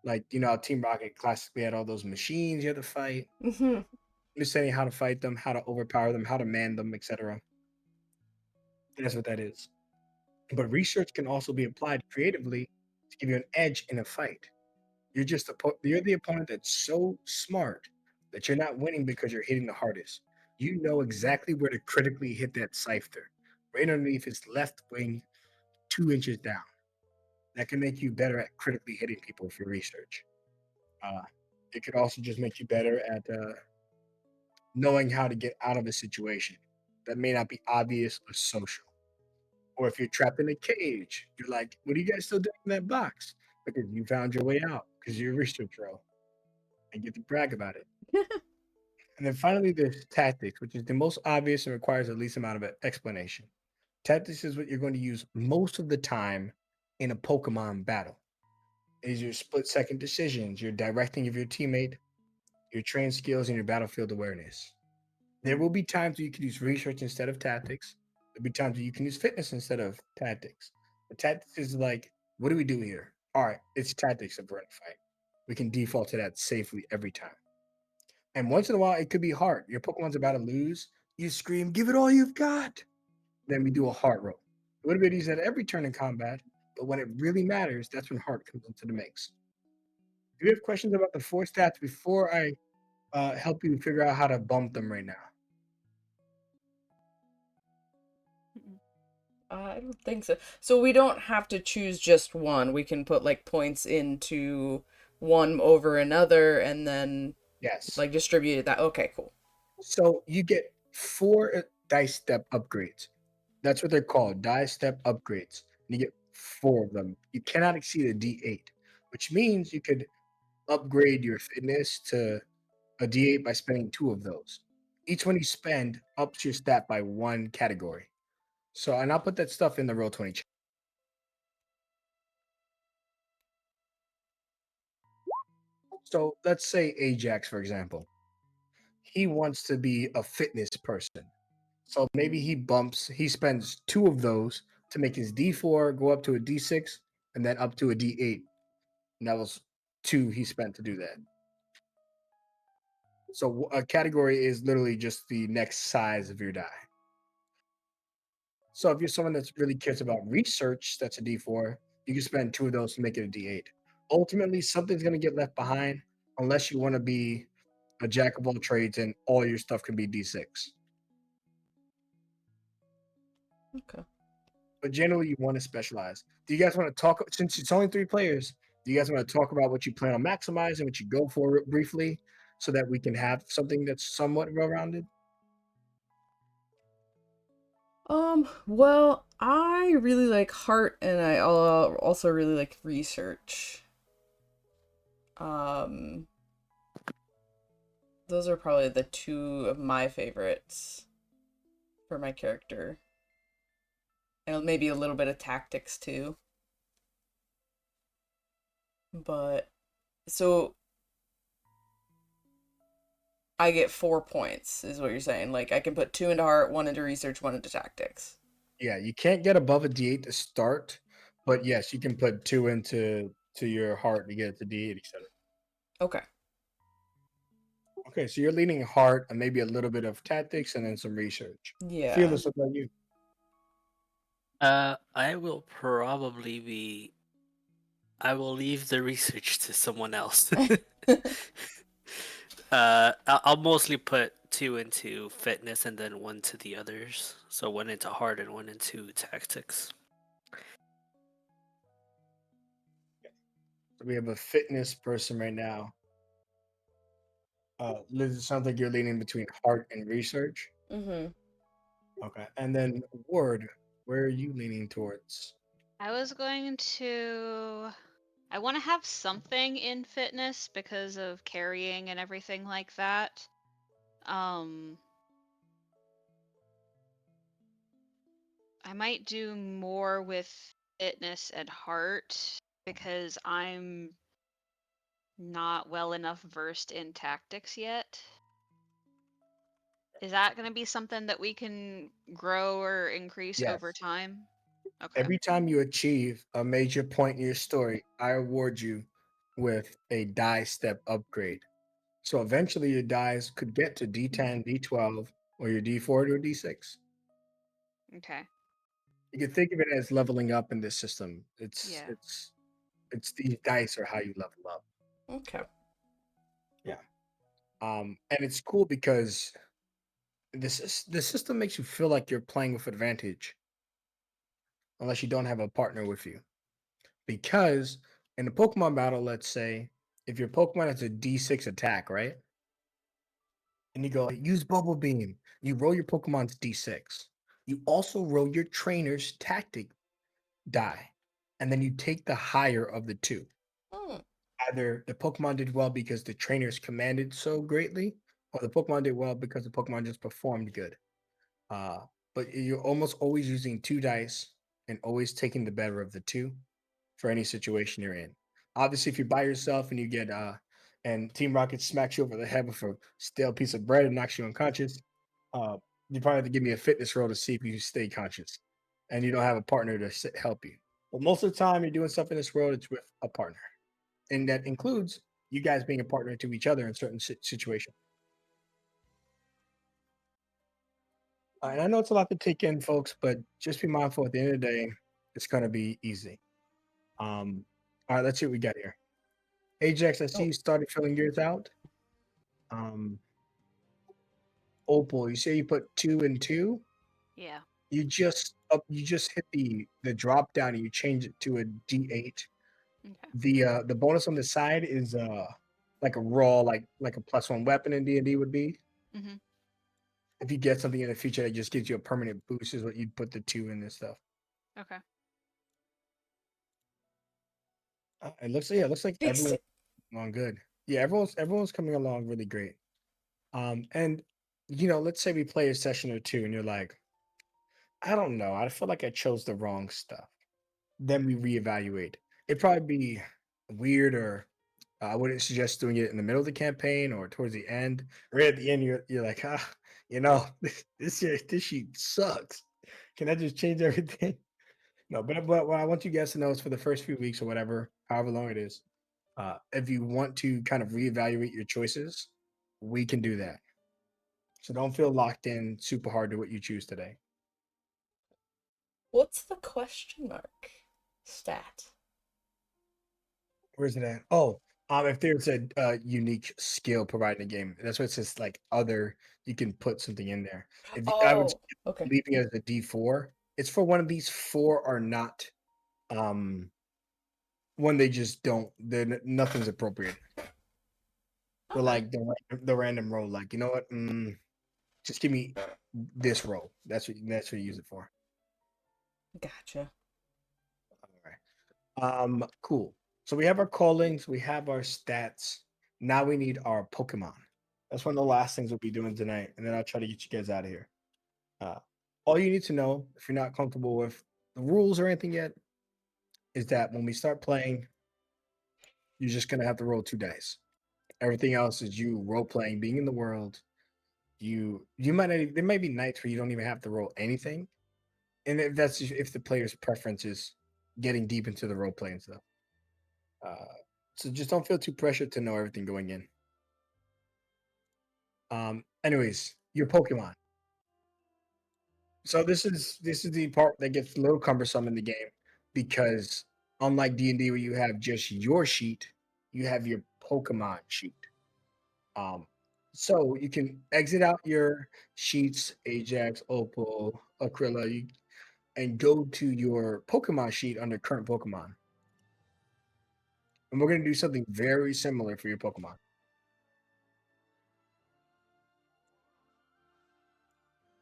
Like how Team Rocket classically had all those machines you had to fight, Mm-hmm. understanding how to fight them, how to overpower them, how to man them, etc. That's what that is. But research can also be applied creatively to give you an edge in a fight. You're the opponent that's so smart that you're not winning because you're hitting the hardest. You know exactly where to critically hit that Scyther, right underneath his left wing, 2 inches down. That can make you better at critically hitting people for research. Uh, it could also just make you better at knowing how to get out of a situation that may not be obvious or social. Or if you're trapped in a cage, you're like, what are you guys still doing in that box? Because you found your way out because you're a research role and get to brag about it. And then finally, there's tactics, which is the most obvious and requires the least amount of explanation. Tactics is what you're going to use most of the time in a Pokemon battle. is your split second decisions, your directing of your teammate, your train skills, and your battlefield awareness. There will be times where you can use research instead of tactics. There'll be times where you can use fitness instead of tactics. But tactics is like, what do we do here? All right, it's tactics if we're in a fight. We can default to that safely every time. And once in a while, it could be hard. Your Pokemon's about to lose. You scream, give it all you've got. Then we do a heart roll. It would have been used at every turn in combat, but when it really matters, that's when heart comes into the mix. Do you have questions about the four stats before I help you figure out how to bump them right now? Mm-mm. I don't think so. So we don't have to choose just one. We can put like points into one over another and then Yes. like distribute it that. Okay, cool. So you get four dice step upgrades. That's what they're called, dice step upgrades. And you get four of them. You cannot exceed a D8, which means you could upgrade your fitness to a D8 by spending two of those. Each one you spend ups your stat by one category. So, and I'll put that stuff in the Roll20 chat. So let's say Ajax, for example, he wants to be a fitness person. So maybe he spends two of those to make his D4 go up to a D6 and then up to a D8. And that was two he spent to do that. So a category is literally just the next size of your die. So if you're someone that's really cares about research, that's a D4, you can spend two of those to make it a D8. Ultimately, something's going to get left behind unless you want to be a jack of all trades and all your stuff can be D6. Okay. But generally, you want to specialize. Do you guys want to talk, since it's only three players, do you guys want to talk about what you plan on maximizing, what you go for briefly, so that we can have something that's somewhat well-rounded? Well, I really like heart and I also really like research. Um, those are probably the two of my favorites for my character. And maybe a little bit of tactics too. But so I get 4 points, is what you're saying. Like I can put two into heart, one into research, one into tactics. Yeah, you can't get above a D8 to start, but yes, you can put two into your heart to get it to D8, etc. Okay. Okay, so you're leaning heart and maybe a little bit of tactics and then some research. Yeah. Fearless, what about you? I will probably be. I will leave the research to someone else. I'll mostly put two into fitness and then one to the others. So one into heart and one into tactics. So we have a fitness person right now. Liz, it sounds like you're leaning between heart and research. Mm-hmm. Okay, and then Ward, where are you leaning towards? I was going to. I want to have something in fitness because of carrying and everything like that. Um, I might do more with fitness and heart because I'm not well enough versed in tactics yet. Is that going to be something that we can grow or increase over Yes. time? Okay. Every time you achieve a major point in your story, I award you with a die step upgrade. So eventually your dies could get to D10, D12, or your D4 to a D6. Okay. You can think of it as leveling up in this system. Yeah. It's these dice are how you level up. Okay. Yeah. And it's cool because the system makes you feel like you're playing with advantage unless you don't have a partner with you. Because in a Pokemon battle, let's say if your Pokemon has a D6 attack, right? And you go use Bubble Beam, you roll your Pokemon's D6. You also roll your trainer's tactic die, and then you take the higher of the two. Hmm. Either the Pokemon did well because the trainers commanded so greatly, or the Pokemon did well because the Pokemon just performed good. Uh, but you're almost always using two dice and always taking the better of the two for any situation you're in. Obviously, if you're by yourself and you get and Team Rocket smacks you over the head with a stale piece of bread and knocks you unconscious, uh, you probably have to give me a fitness roll to see if you stay conscious, and you don't have a partner to help you. But most of the time, you're doing stuff in this world, it's with a partner, and that includes you guys being a partner to each other in certain situations. And I know it's a lot to take in, folks, but just be mindful. At the end of the day, it's going to be easy. All right, let's see what we got here. Ajax, I see Oh. you started filling yours out. Opal, you say you put 2 and 2. Yeah. You just hit the drop down and you change it to a D8. Okay. The bonus on the side is like a raw like a +1 weapon in D&D would be. Mhm. If you get something in the future that just gives you a permanent boost, is what you'd put the 2 in this stuff. Okay. It looks like Fixed everyone's it. going good. Yeah, everyone's coming along really great. And let's say we play a session or two, and you're like, I don't know, I feel like I chose the wrong stuff. Then we reevaluate. It'd probably be weird, or I wouldn't suggest doing it in the middle of the campaign or towards the end. Right at the end, you're like, this sheet sucks. Can I just change everything? No, but what I want you guys to know is for the first few weeks or whatever, however long it is, if you want to kind of reevaluate your choices, we can do that. So don't feel locked in super hard to what you choose today. What's the question mark stat? Where's it at? Oh, if there's a unique skill provided in the game, that's what it says. Like other, you can put something in there. I would Oh, okay. leaving it as a D4. It's for one of these 4 are not. When they just don't. Nothing's appropriate. They're Okay. like the random roll. Like, you know what? Just give me this roll. That's what you use it for. Gotcha. All right. Cool. So we have our callings, we have our stats. Now we need our Pokemon. That's one of the last things we'll be doing tonight, and then I'll try to get you guys out of here. All you need to know, if you're not comfortable with the rules or anything yet, is that when we start playing, you're just gonna have to roll 2 dice. Everything else is you role playing, being in the world. You might not, there might be nights where you don't even have to roll anything, and if the player's preference is getting deep into the role playing stuff. So just don't feel too pressured to know everything going in. Anyways, your Pokemon. So this is the part that gets a little cumbersome in the game because unlike D&D where you have just your sheet, you have your Pokemon sheet. Um, so you can exit out your sheets, Ajax, Opal, Aquila, and go to your Pokemon sheet under current Pokemon. And we're gonna do something very similar for your Pokemon.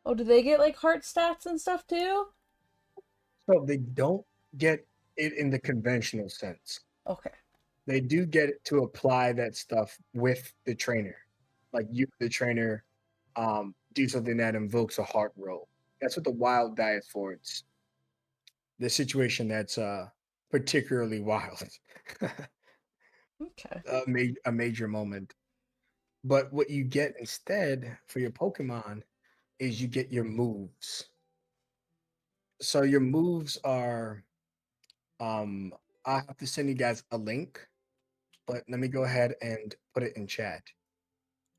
Oh, do they get like heart stats and stuff too? So they don't get it in the conventional sense. Okay. They do get it to apply that stuff with the trainer. Like you, the trainer, do something that invokes a heart roll. That's what the wild diet for. It's the situation that's particularly wild. Okay. A major moment. But what you get instead for your Pokemon is you get your moves. So your moves are I have to send you guys a link, but let me go ahead and put it in chat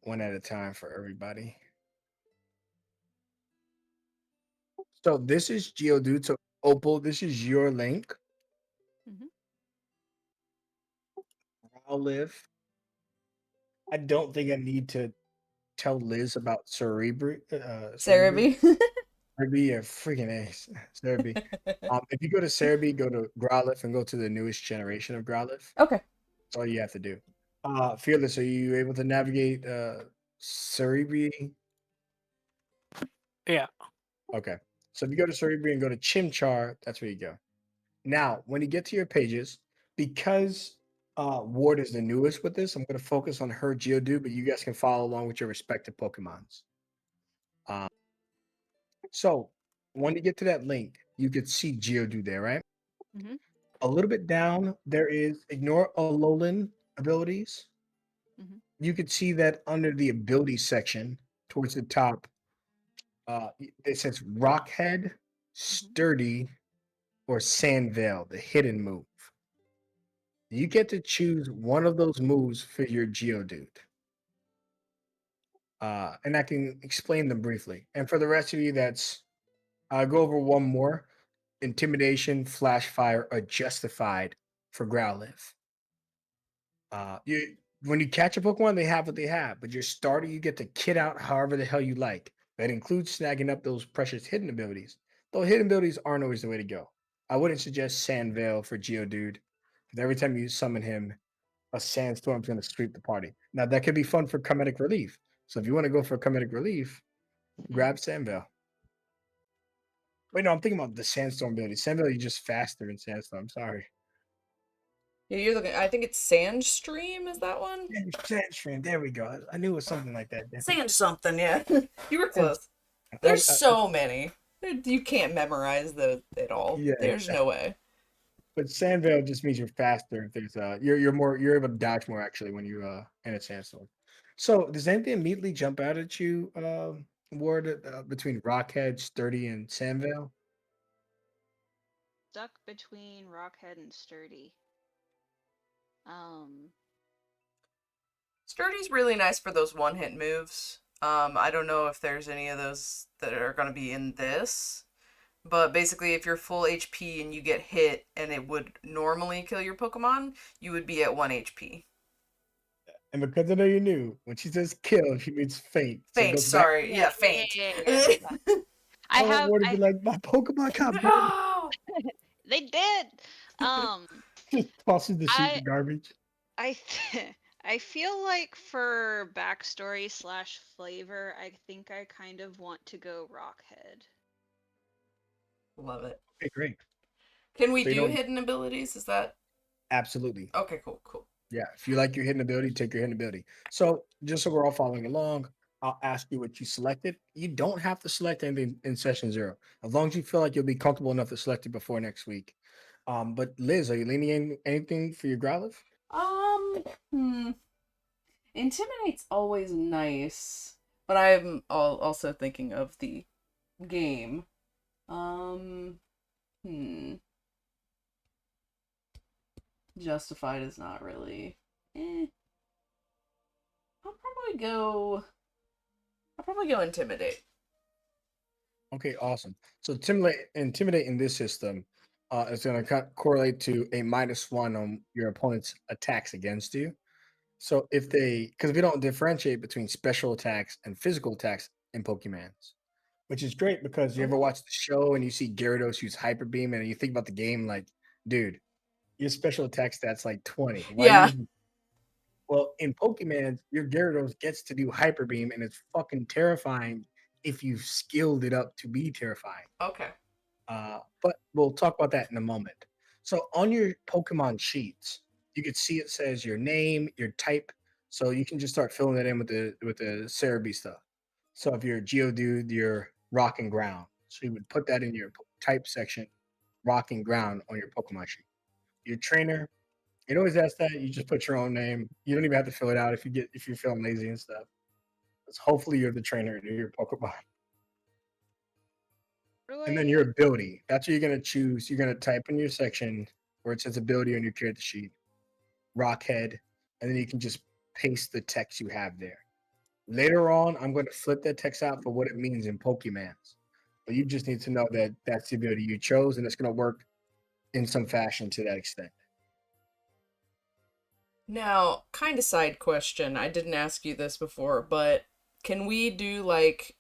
one at a time for everybody. So this is Geodude. So Opal, this is your link. Mhm. I'll live. I don't think I need to tell Liz about Cerebri. Cerebi. Cerebi, yeah, freaking ace. Cerebi. If you go to Cerebi, go to Growlithe and go to the newest generation of Growlithe. Okay. That's all you have to do. Fearless, are you able to navigate Cerebri? Yeah. Okay. So if you go to Cerebri and go to Chimchar, that's where you go. Now, when you get to your pages, because Ward is the newest with this, I'm going to focus on her Geodude, but you guys can follow along with your respective Pokemons. So when you get to that link, you could see Geodude there, right? Mhm. A little bit down, there is ignore Alolan abilities. Mhm. You could see that under the ability section towards the top, it says Rockhead, Mhm. Sturdy, or Sandvale, the hidden move. You get to choose one of those moves for your Geodude. And I can explain them briefly. And for the rest of you, that's I'll go over one more. Intimidation, Flash Fire are justified for Growlithe. You when you catch a Pokemon, they have what they have, but your starter, you get to kit out however the hell you like. That includes snagging up those precious hidden abilities. Though hidden abilities aren't always the way to go. I wouldn't suggest Sandvale for Geodude, because every time you summon him, a sandstorm's going to sweep the party. Now that could be fun for comedic relief. So if you want to go for comedic relief, Mhm. grab Sandvale. Wait, no, I'm thinking about the sandstorm ability. Sandvale, you're just faster in sandstorm. Sorry. Yeah, you're looking. I think it's Sandstream. Is that one? Yeah, Sandstream. There we go. I knew it was something like that. Damn it. Sand something. Yeah, you were Sands- close. There's so many. You can't memorize those at all. yeah, There's no way. but Sandvale just means you're faster. If there's you're able to dodge more actually when you in a sandstorm. So does anything immediately jump out at you, Ward, between Rockhead, Sturdy, and Sandvale? Stuck between Rockhead and Sturdy. Um, Sturdy's really nice for those one-hit moves. I don't know if there's any of those that are going to be in this, but basically, if you're full HP and you get hit and it would normally kill your Pokemon, you would be at 1 HP. And because I know you knew, when she says kill, she means faint. So it Faint, goes back. sorry. Yeah, faint. I I want have Ward to be I like, my Pokemon got burned. No! they did. Um, Just tosses the sheet I in garbage. I I feel like for backstory slash flavor, I think I kind of want to go Rockhead. Love it. Okay, great. Can we So you do don't hidden abilities? Is that absolutely. okay? Cool. Yeah, if you like your hidden ability, take your hidden ability. So just so we're all following along, I'll ask you what you selected. You don't have to select anything in session 0, as long as you feel like you'll be comfortable enough to select it before next week. But Liz, are you leaning in anything for your Growlithe? Hmm. Intimidate's always nice, but I'm also thinking of the game. Hmm. Justified is not really. Eh. I'll probably go. I'll probably go intimidate. Okay, awesome. So intimidate in this system is going to correlate to a -1 on your opponent's attacks against you. So because we don't differentiate between special attacks and physical attacks in Pokemans, which is great because you ever watch the show and you see Gyarados use Hyper Beam and you think about the game like, dude, your special attack stats like 20. Why are you Yeah. using? Well, in Pokemon, your Gyarados gets to do Hyper Beam and it's fucking terrifying if you've skilled it up to be terrifying. Okay. But we'll talk about that in a moment. So on your Pokemon sheets, you can see it says your name, your type. So you can just start filling that in with the Cerebi stuff. So if you're a Geodude, you're Rock and Ground. So you would put that in your type section, Rock and Ground on your Pokemon sheet. Your trainer, you always ask that. You just put your own name. You don't even have to fill it out if you're feeling lazy and stuff. Because hopefully you're the trainer to your Pokemon. And then your ability. That's what you're gonna choose. You're gonna type in your section where it says ability on your character sheet, Rockhead, and then you can just paste the text you have there. Later on, I'm going to flip that text out for what it means in Pokeymanz. But you just need to know that that's the ability you chose, and it's going to work in some fashion to that extent. Now, kind of side question. I didn't ask you this before, but can we do like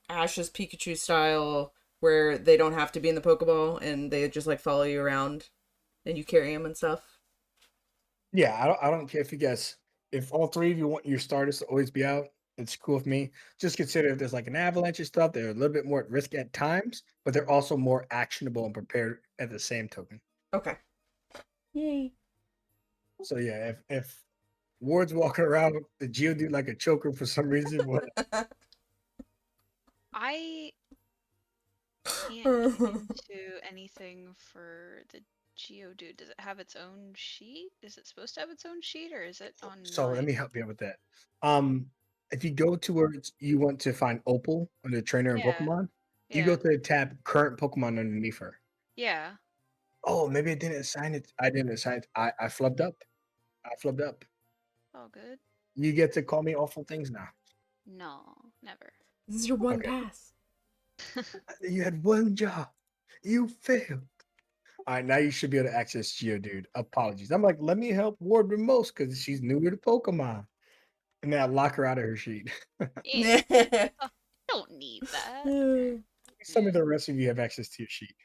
Ash's Pikachu style where they don't have to be in the Pokeball and they just like follow you around and you carry them and stuff? Yeah, I don't care if you guys, if all three of you want your starters to always be out, it's cool with me. Just consider if there's like an avalanche and stuff, they're a little bit more at risk at times, but they're also more actionable and prepared at the same token. Okay. Yay. So yeah, if Ward's walking around with the Geodude like a choker for some reason, what? I can't get into anything for the Geodude, does it have its own sheet? Is it supposed to have its own sheet, or is it on So let me mine? help you out with that. If you go to where you want to find Opal under trainer and Yeah, Pokemon, you go yeah, to the tab current Pokemon underneath her. yeah. Oh, maybe I didn't assign it. I didn't assign it. I flubbed up. I flubbed up. All good. You get to call me awful things now. No, never. This is your one Okay. pass. You had one job. You failed. All right, now you should be able to access Geodude. Apologies. I'm like, let me help Ward with most because she's newer to Pokemon. And then I lock her out of her sheet. Yeah, Yeah. don't need that. Some of the rest of you have access to your sheet.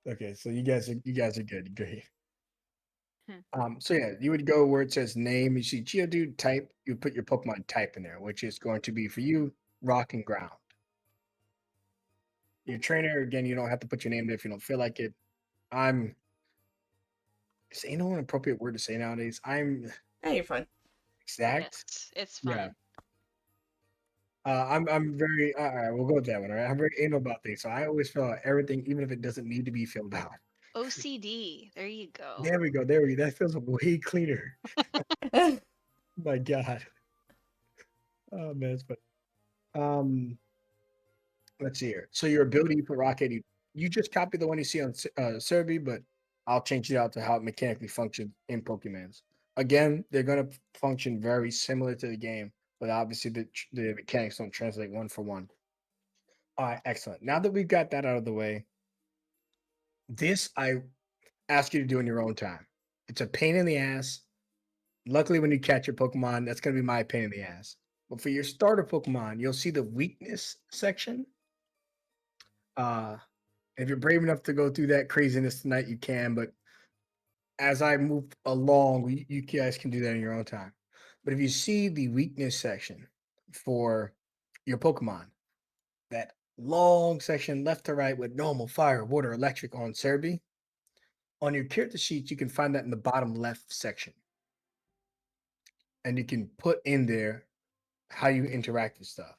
Okay, so you guys are good. Great. So yeah, you would go where it says name. You see Geodude type. You put your Pokemon type in there, which is going to be for you rock and ground. Your trainer again, you don't have to put your name there if you don't feel like it. Is ain't no an appropriate word to say nowadays. I'm Hey, you're fine. exact. Yes, it's Yeah. fine. I'm very all right. We'll go with that one. All right, I'm very anal about things, so I always fill out everything, even if it doesn't need to be filled out. OCD. There you go. There we go. There we go. That feels way cleaner. My God. Oh man, it's funny. Let's see here. So your ability for Rocket, you just copy the one you see on Serby, but I'll change it out to how it mechanically functions in Pokemans. Again, they're gonna function very similar to the game, but obviously the mechanics don't translate one for one. All right, excellent. Now that we've got that out of the way, this I ask you to do in your own time. It's a pain in the ass. Luckily, when you catch your Pokemon, that's going to be my pain in the ass. But for your starter Pokemon, you'll see the weakness section. If you're brave enough to go through that craziness tonight, you can. But as I move along, you guys can do that in your own time. But if you see the weakness section for your Pokemon, that long section left to right with normal, fire, water, electric on Cerebi, on your character sheet, you can find that in the bottom left section. And you can put in there how you interact with stuff.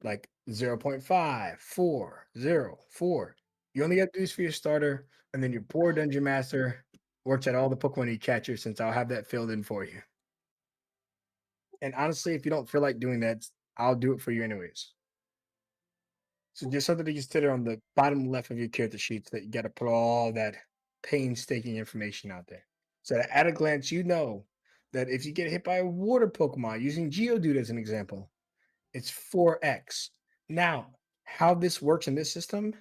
Like 0.5, 4, 0, 4. You only got to do this for your starter, and then your poor dungeon master works at all the Pokemon you catch here, since I'll have that filled in for you. And honestly, if you don't feel like doing that, I'll do it for you anyways. So just something to consider on the bottom left of your character sheets that you got to put all that painstaking information out there. So that at a glance, you know that if you get hit by a water Pokemon, using Geodude as an example, it's 4x. Now, how this works in this system,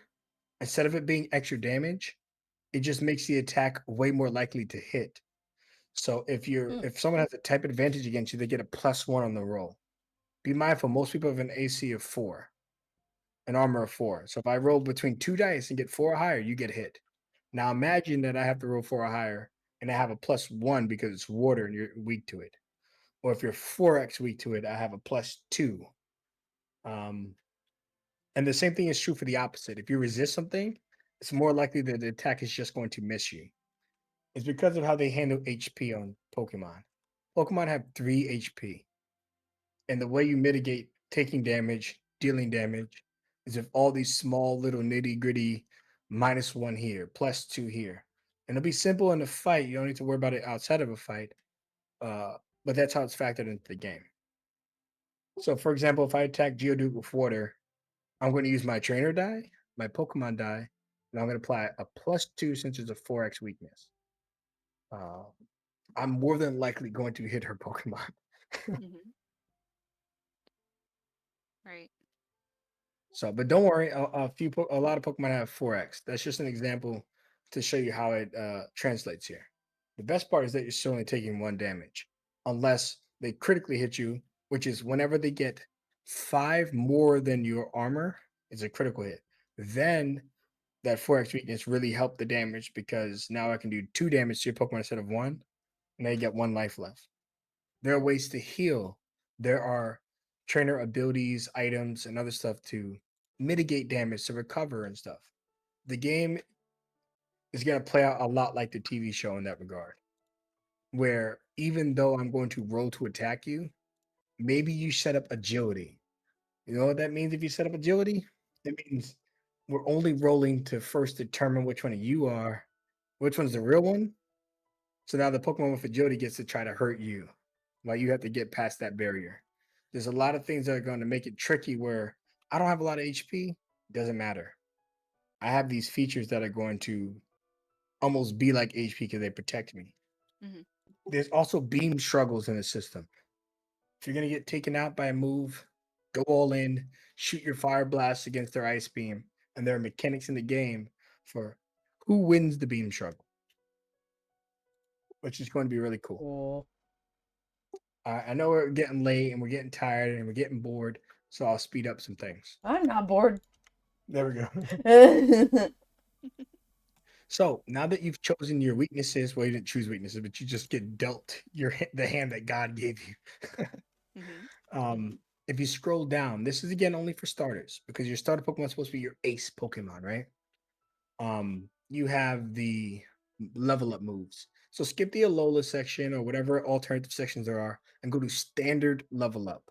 instead of it being extra damage, it just makes the attack way more likely to hit. So if someone has a type advantage against you, they get a +1 on the roll. Be mindful, most people have an AC of 4, an armor of 4. So if I roll between 2 dice and get 4 or higher, you get hit. Now imagine that I have to roll 4 or higher and I have a +1 because it's water and you're weak to it. Or if you're 4x weak to it, I have a +2. And the same thing is true for the opposite. If you resist something, it's more likely that the attack is just going to miss you. It's because of how they handle HP on Pokemon. Pokemon have 3 HP. And the way you mitigate taking damage, dealing damage, is with all these small little nitty gritty -1 here, +2 here. And it'll be simple in a fight. You don't need to worry about it outside of a fight. But that's how it's factored into the game. So, for example, if I attack Geodude with water, I'm going to use my trainer die, my Pokemon die, and I'm going to apply a +2 since it's a 4x weakness. Uh, I'm more than likely going to hit her Pokemon. Hmm. Right. So, but don't worry, a lot of Pokemon have 4x. That's just an example to show you how it translates here. The best part is that you're still only taking 1 damage, unless they critically hit you, which is whenever they get 5 more than your armor, it's a critical hit. Then that 4x weakness really helped the damage because now I can do 2 damage to your Pokemon instead of 1, and now you get 1 life left. There are ways to heal. There are trainer abilities, items, and other stuff to mitigate damage, to recover and stuff. The game is going to play out a lot like the TV show in that regard, where even though I'm going to roll to attack you, maybe you set up agility. You know what that means if you set up agility? It means we're only rolling to first determine which one you are, which one's the real one. So now the Pokemon with agility gets to try to hurt you, while you have to get past that barrier. There's a lot of things that are going to make it tricky where I don't have a lot of HP, doesn't matter. I have these features that are going to almost be like HP because they protect me. Mhm. There's also beam struggles in the system. If you're going to get taken out by a move, go all in, shoot your fire blast against their ice beam, and there are mechanics in the game for who wins the beam struggle, which is going to be really cool. Cool. I know we're getting late and we're getting tired and we're getting bored, so I'll speed up some things. I'm not bored. There we go. Mhm. So now that you've chosen your weaknesses, well, you didn't choose weaknesses, but you just get dealt the hand that God gave you. Mhm. If you scroll down, this is again only for starters because your starter Pokemon is supposed to be your ace Pokemon, right? You have the level up moves. So skip the Alola section or whatever alternative sections there are and go to standard level up.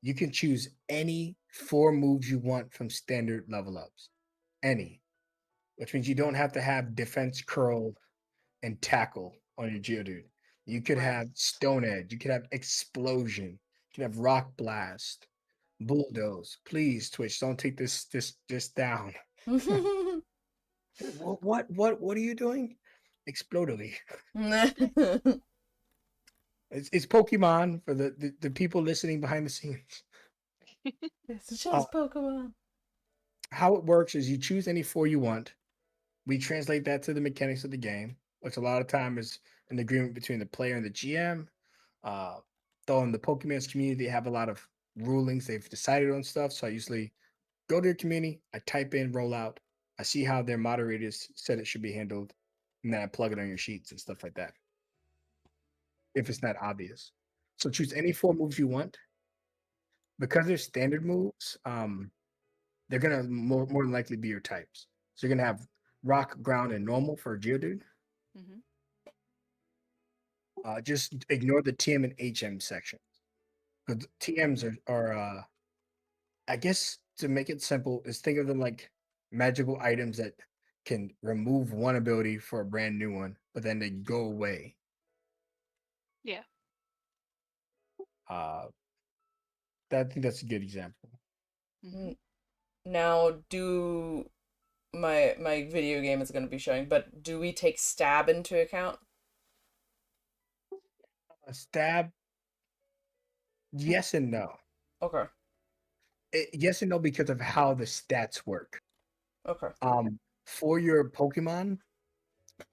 You can choose any 4 moves you want from standard level ups. Any. Which means you don't have to have defense curl and tackle on your Geodude. You could Right. have Stone Edge, you could have Explosion, you could have Rock Blast, Bulldoze. Please, Twitch, don't take this down. What are you doing? Explodily. It's Pokemon for the people listening behind the scenes. It's Uh, just Pokemon. how it works is you choose any 4 you want. We translate that to the mechanics of the game, which a lot of time is an agreement between the player and the GM. Uh, though in the Pokemans community, they have a lot of rulings they've decided on stuff. So I usually go to their community, I type in rollout, I see how their moderators said it should be handled, and then I plug it on your sheets and stuff like that. If it's not obvious. So choose any 4 moves you want. Because they're standard moves, they're gonna more than likely be your types. So you're gonna have rock, ground, and normal for Geodude. Mhm. Just ignore the TM and HM section. Because TMs I guess to make it simple, is think of them like magical items that can remove one ability for a brand new one, but then they go away. Yeah. Uh, I think that's a good example. Mhm. Now, do my video game is going to be showing, but do we take stab into account? A stab, yes and no. Okay. Yes and no because of how the stats work. Okay. For your Pokemon,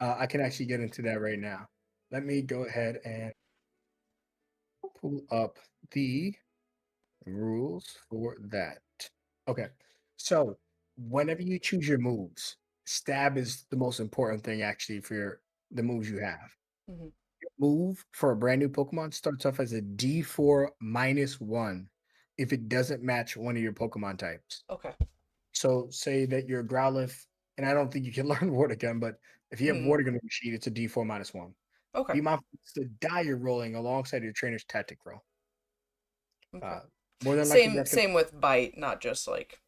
I can actually get into that right now. Let me go ahead and pull up the rules for that. Okay. So whenever you choose your moves, stab is the most important thing actually for the moves you have. Mm-hmm. Move for a brand new Pokemon starts off as a D4 -1 if it doesn't match one of your Pokemon types. Okay. So say that your Growlithe, and I don't think you can learn Water Gun, but if you have Mm. Water Gun on your sheet, it's a D4 -1. Okay. Be mindful it's the die you're rolling alongside your trainer's tactic roll. Okay. More than likely, Same that's gonna same with bite, not just like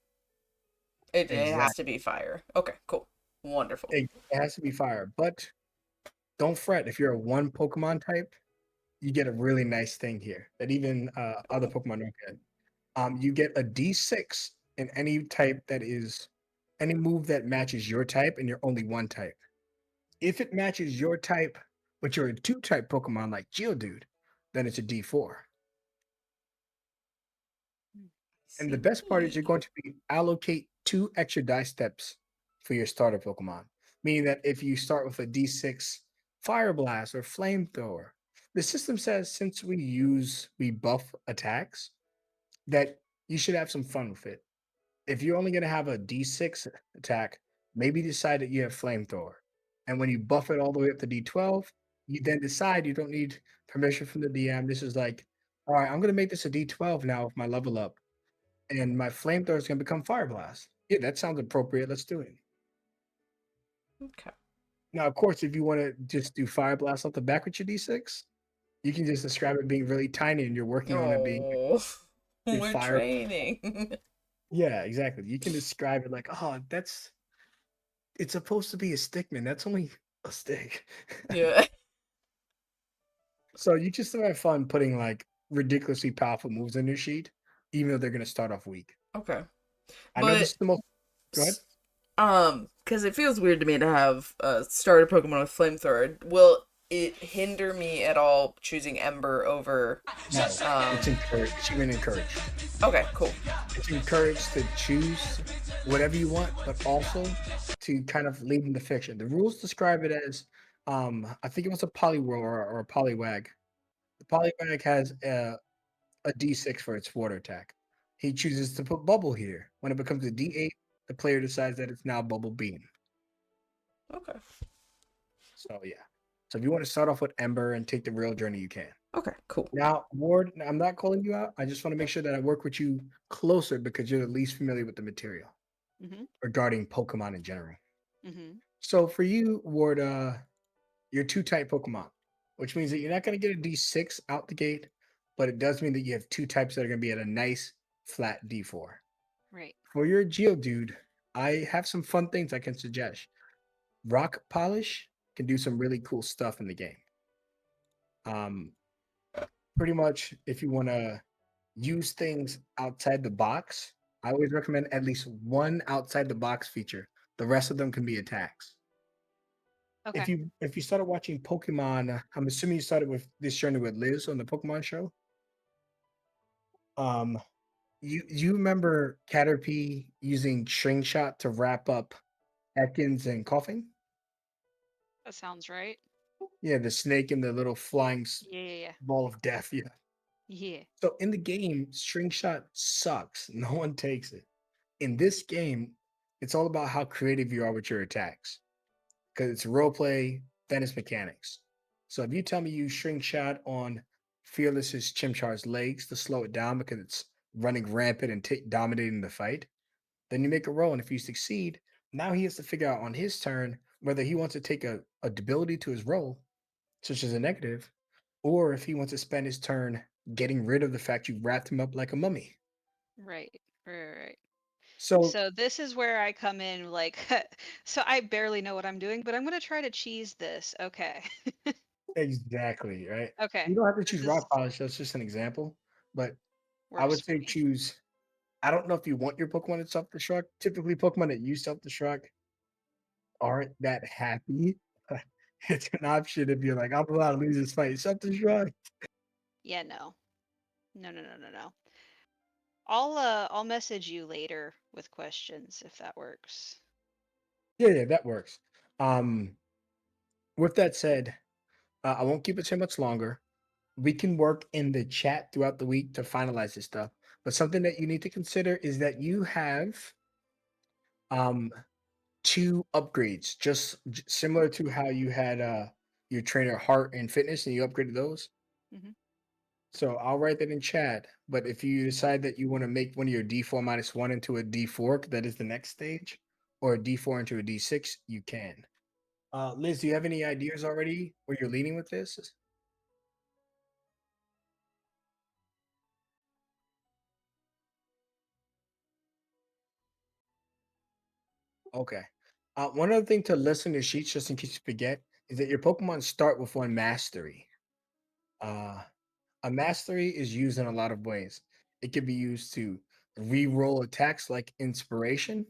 it has exactly. to be fire. Okay, cool. Wonderful. It has to be fire, but don't fret. If you're a 1 Pokemon type, you get a really nice thing here that even other Pokemon don't get. You get a D6 in any type that is any move that matches your type, and you're only 1 type. If it matches your type, but you're a 2 type Pokemon like Geodude, then it's a D4. And the best part is you're See. going to allocate 2 extra die steps for your starter Pokemon. Meaning that if you start with a D6 Fire Blast or Flamethrower, the system says since we buff attacks, that you should have some fun with it. If you're only going to have a D6 attack, maybe decide that you have Flamethrower. And when you buff it all the way up to D12, you then decide you don't need permission from the DM. This is like, all right, I'm going to make this a D12 now with my level up, and my flamethrower is going to become Fire Blast. Yeah, that sounds appropriate. Let's do it. Okay. Now, of course, if you want to just do Fire Blast off the back with your D6, you can just describe it being really tiny and you're working on it being Oh, your we're fire. training. Yeah, exactly. You can describe it like, oh, it's supposed to be a stickman. That's only a stick. Yeah. So you just still have fun putting like ridiculously powerful moves on your sheet, even though they're gonna start off weak. Okay. I know this But is the most. Go ahead. because it feels weird to me to have started Pokemon with Flamethrower. Will it hinder me at all choosing Ember over? No, it's encouraged. It's even encouraged. Okay, cool. It's encouraged to choose whatever you want, but also to kind of lead into fiction. The rules describe it as, I think it was a Poliwhirl or a Poliwag. The Poliwag has a D6 for its water attack. He chooses to put Bubble here. When it becomes a D8, the player decides that it's now Bubble Beam. Okay. So yeah. So if you want to start off with Ember and take the real journey, you can. Okay, cool. Now, Ward, I'm not calling you out. I just want to make sure that I work with you closer because you're the least familiar with the material Mm-hmm. regarding Pokemon in general. Mm-hmm. So for you, Ward, you're two type Pokemon, which means that you're not going to get a D6 out the gate, but it does mean that you have two types that are going to be at a nice flat D4. Right. For your Geodude, I have some fun things I can suggest. Rock Polish can do some really cool stuff in the game. Um, Pretty much, if you want to use things outside the box, I always recommend at least one outside the box feature. The rest of them can be attacks. Okay. If you started watching Pokemon, I'm assuming you started with this journey with Liz on the Pokemon show. Um, you remember Caterpie using String Shot to wrap up Ekans and Coughing? That sounds right. Yeah, the snake and the little flying Yeah, yeah, ball of death. Yeah. yeah. Yeah. So in the game, String Shot sucks. No one takes it. In this game, it's all about how creative you are with your attacks because it's role play, then it's mechanics. So if you tell me you String Shot on Fearless's Chimchar's legs to slow it down because it's running rampant and dominating the fight, then you make a roll. And if you succeed, now he has to figure out on his turn whether he wants to take a debility to his roll, such as a negative, or if he wants to spend his turn getting rid of the fact you wrapped him up like a mummy. Right. Right. Right. So So this is where I come in like so I barely know what I'm doing, but I'm gonna try to cheese this. Okay. exactly, right? Okay. You don't have to This choose is rock polish. That's just an example. But I works would for say me. choose. I don't know if you want your Pokemon to self destruct. Typically, Pokemon that use self destruct aren't that happy. It's an option if you're like, I'm allowed to lose this fight. Self destruct. Yeah, no. No, no, no, no, no. I'll message you later with questions if that works. Yeah, that works. Um, with that said, I won't keep it too much longer. We can work in the chat throughout the week to finalize this stuff. But something that you need to consider is that you have um 2 upgrades, just similar to how you had your trainer heart and fitness and you upgraded those. Hmm. So I'll write that in chat. But if you decide that you want to make one of your D4 minus one into a D4, 'cause that is the next stage, or a D4 into a D6, you can. Liz, do you have any ideas already where you're leaning with this? Okay. One other thing to listen to sheets, just in case you forget, is that your Pokemon start with one mastery. Uh, a mastery is used in a lot of ways. It can be used to re-roll attacks like inspiration.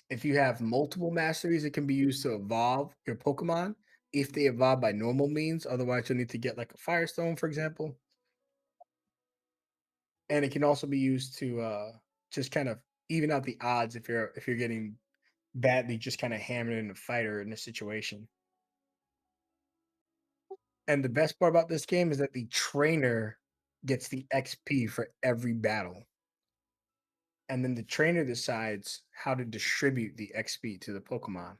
If you have multiple masteries, it can be used to evolve your Pokemon if they evolve by normal means. Otherwise, you'll need to get like a Firestone, for example. And it can also be used to just kind of even out the odds if you're getting badly just kind of hammered in a fight or in a situation. And the best part about this game is that the trainer gets the XP for every battle. And then the trainer decides how to distribute the XP to the Pokemon.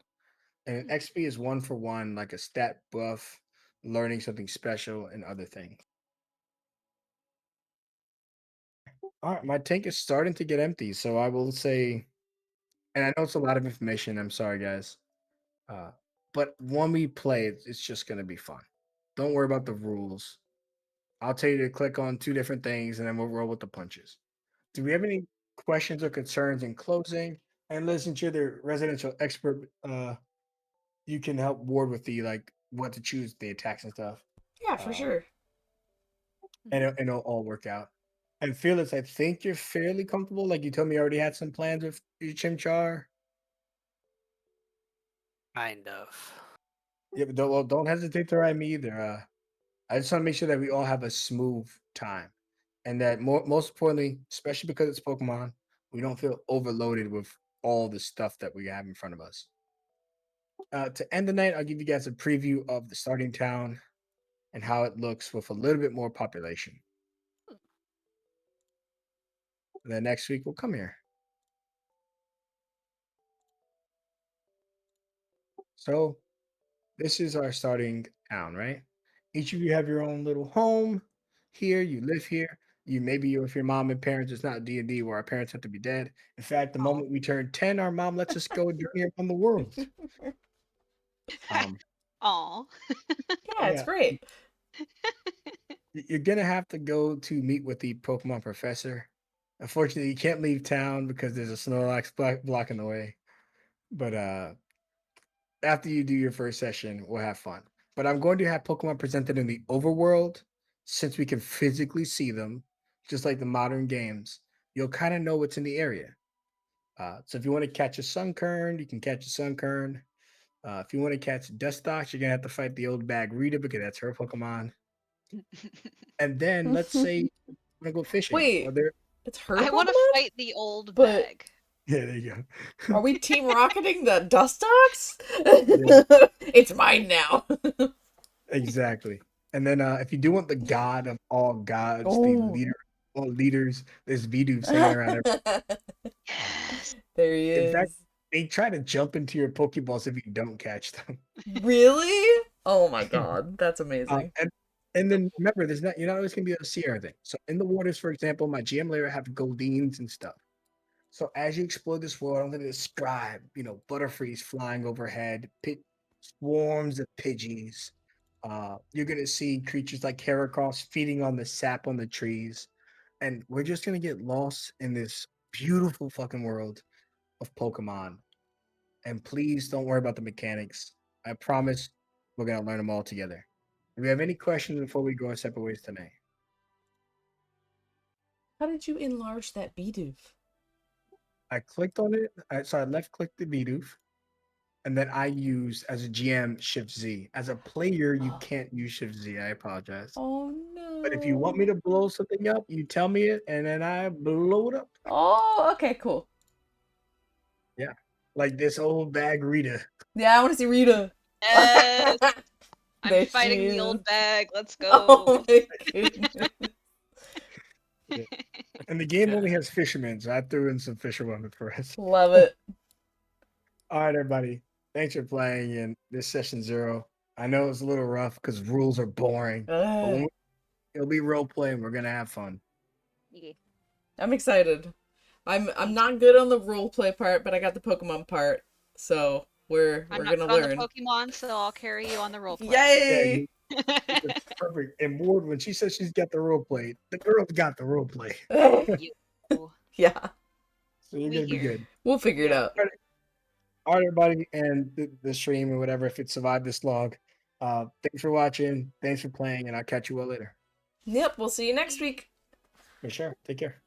And Hmm. XP is one for one, like a stat buff, learning something special, and other things. All right, my tank is starting to get empty, so I will say, and I know it's a lot of information. I'm sorry, guys. Uh, but when we play, it's just going to be fun. Don't worry about the rules. I'll tell you to click on 2 different things, and then we'll roll with the punches. Do we have any? questions or concerns in closing, and listen to the residential expert. You can help ward with the what to choose, the attacks and stuff. Yeah, for sure. And it'll all work out. And Felix, I think you're fairly comfortable. Like you told me, you already had some plans with your Chimchar. Kind of. Yeah, but don't hesitate to write me either. I just want to make sure that we all have a smooth time, and that most importantly, especially because it's Pokemon, we don't feel overloaded with all the stuff that we have in front of us. To end the night, I'll give you guys a preview of the starting town and how it looks with a little bit more population. And then next week we'll come here. So this is our starting town, right? Each of you have your own little home here. You live here. You're with your mom and parents. It's not D&D where our parents have to be dead. In fact, the moment we turn 10, our mom lets us go journey around the world. Aw. Yeah, it's Yeah. great. You're gonna have to go to meet with the Pokemon professor. Unfortunately, you can't leave town because there's a Snorlax blocking the way. But after you do your first session, we'll have fun. But I'm going to have Pokemon presented in the overworld, since we can physically see them, just like the modern games. You'll kind of know what's in the area. So if you want to catch a Sunkern, you can catch a Sunkern. If you want to catch Dustox, you're gonna have to fight the old bag Rita because that's her Pokemon. And then let's say you want to go fishing. Wait, Well, it's her I want to Pokemon? fight the old But- bag. yeah, there you go. Are we team rocketing the Dustox? Yeah. It's mine now. Exactly. And then if you do want the god of all gods, the Oh. leader of all leaders, there's Vidoof hanging around everywhere. Yes. There he In is. fact, they try to jump into your Pokeballs if you don't catch them. Really? Oh my god, that's amazing. And then remember, you're not always gonna be able to see everything. So in the waters, for example, my GM layer have Goldines and stuff. So as you explore this world, I'm gonna describe, Butterfrees flying overhead, swarms of Pidgeys. You're gonna see creatures like Heracross feeding on the sap on the trees, and we're just gonna get lost in this beautiful fucking world of Pokemon. And please don't worry about the mechanics. I promise we're gonna learn them all together. Do we have any questions before we go our separate ways tonight? How did you enlarge that Bidoof? I clicked on it. So I left clicked the Bidoof, and then I use as a GM Shift Z. As a player, you can't use Shift Z. I apologize. Oh no. But if you want me to blow something up, you tell me it, and then I blow it up. Oh, okay, cool. Yeah, like this old bag Rita. Yeah, I want to see Rita. Yes. There I'm she fighting the is. old bag. Let's go. Oh my goodness. And the game Yeah. only has fishermen, so I threw in some fisherwomen for us. Love it. All right, everybody. Thanks for playing in this session 0. I know it's a little rough because rules are boring, but when it'll be role play and we're gonna have fun. Yeah. I'm excited. I'm not good on the roleplay part, but I got the Pokemon part, so we're I'm not gonna good on learn. the Pokemon, so I'll carry you on the role play. Yay! It's perfect. And Ward, when she says she's got the role play, the girl's got the role play. Yeah, So you're We gonna be here. good. we'll figure it out. All right, everybody, and the stream or whatever, if it survived this log. Thanks for watching. Thanks for playing, and I'll catch you all later. Yep, we'll see you next week. For sure. Take care.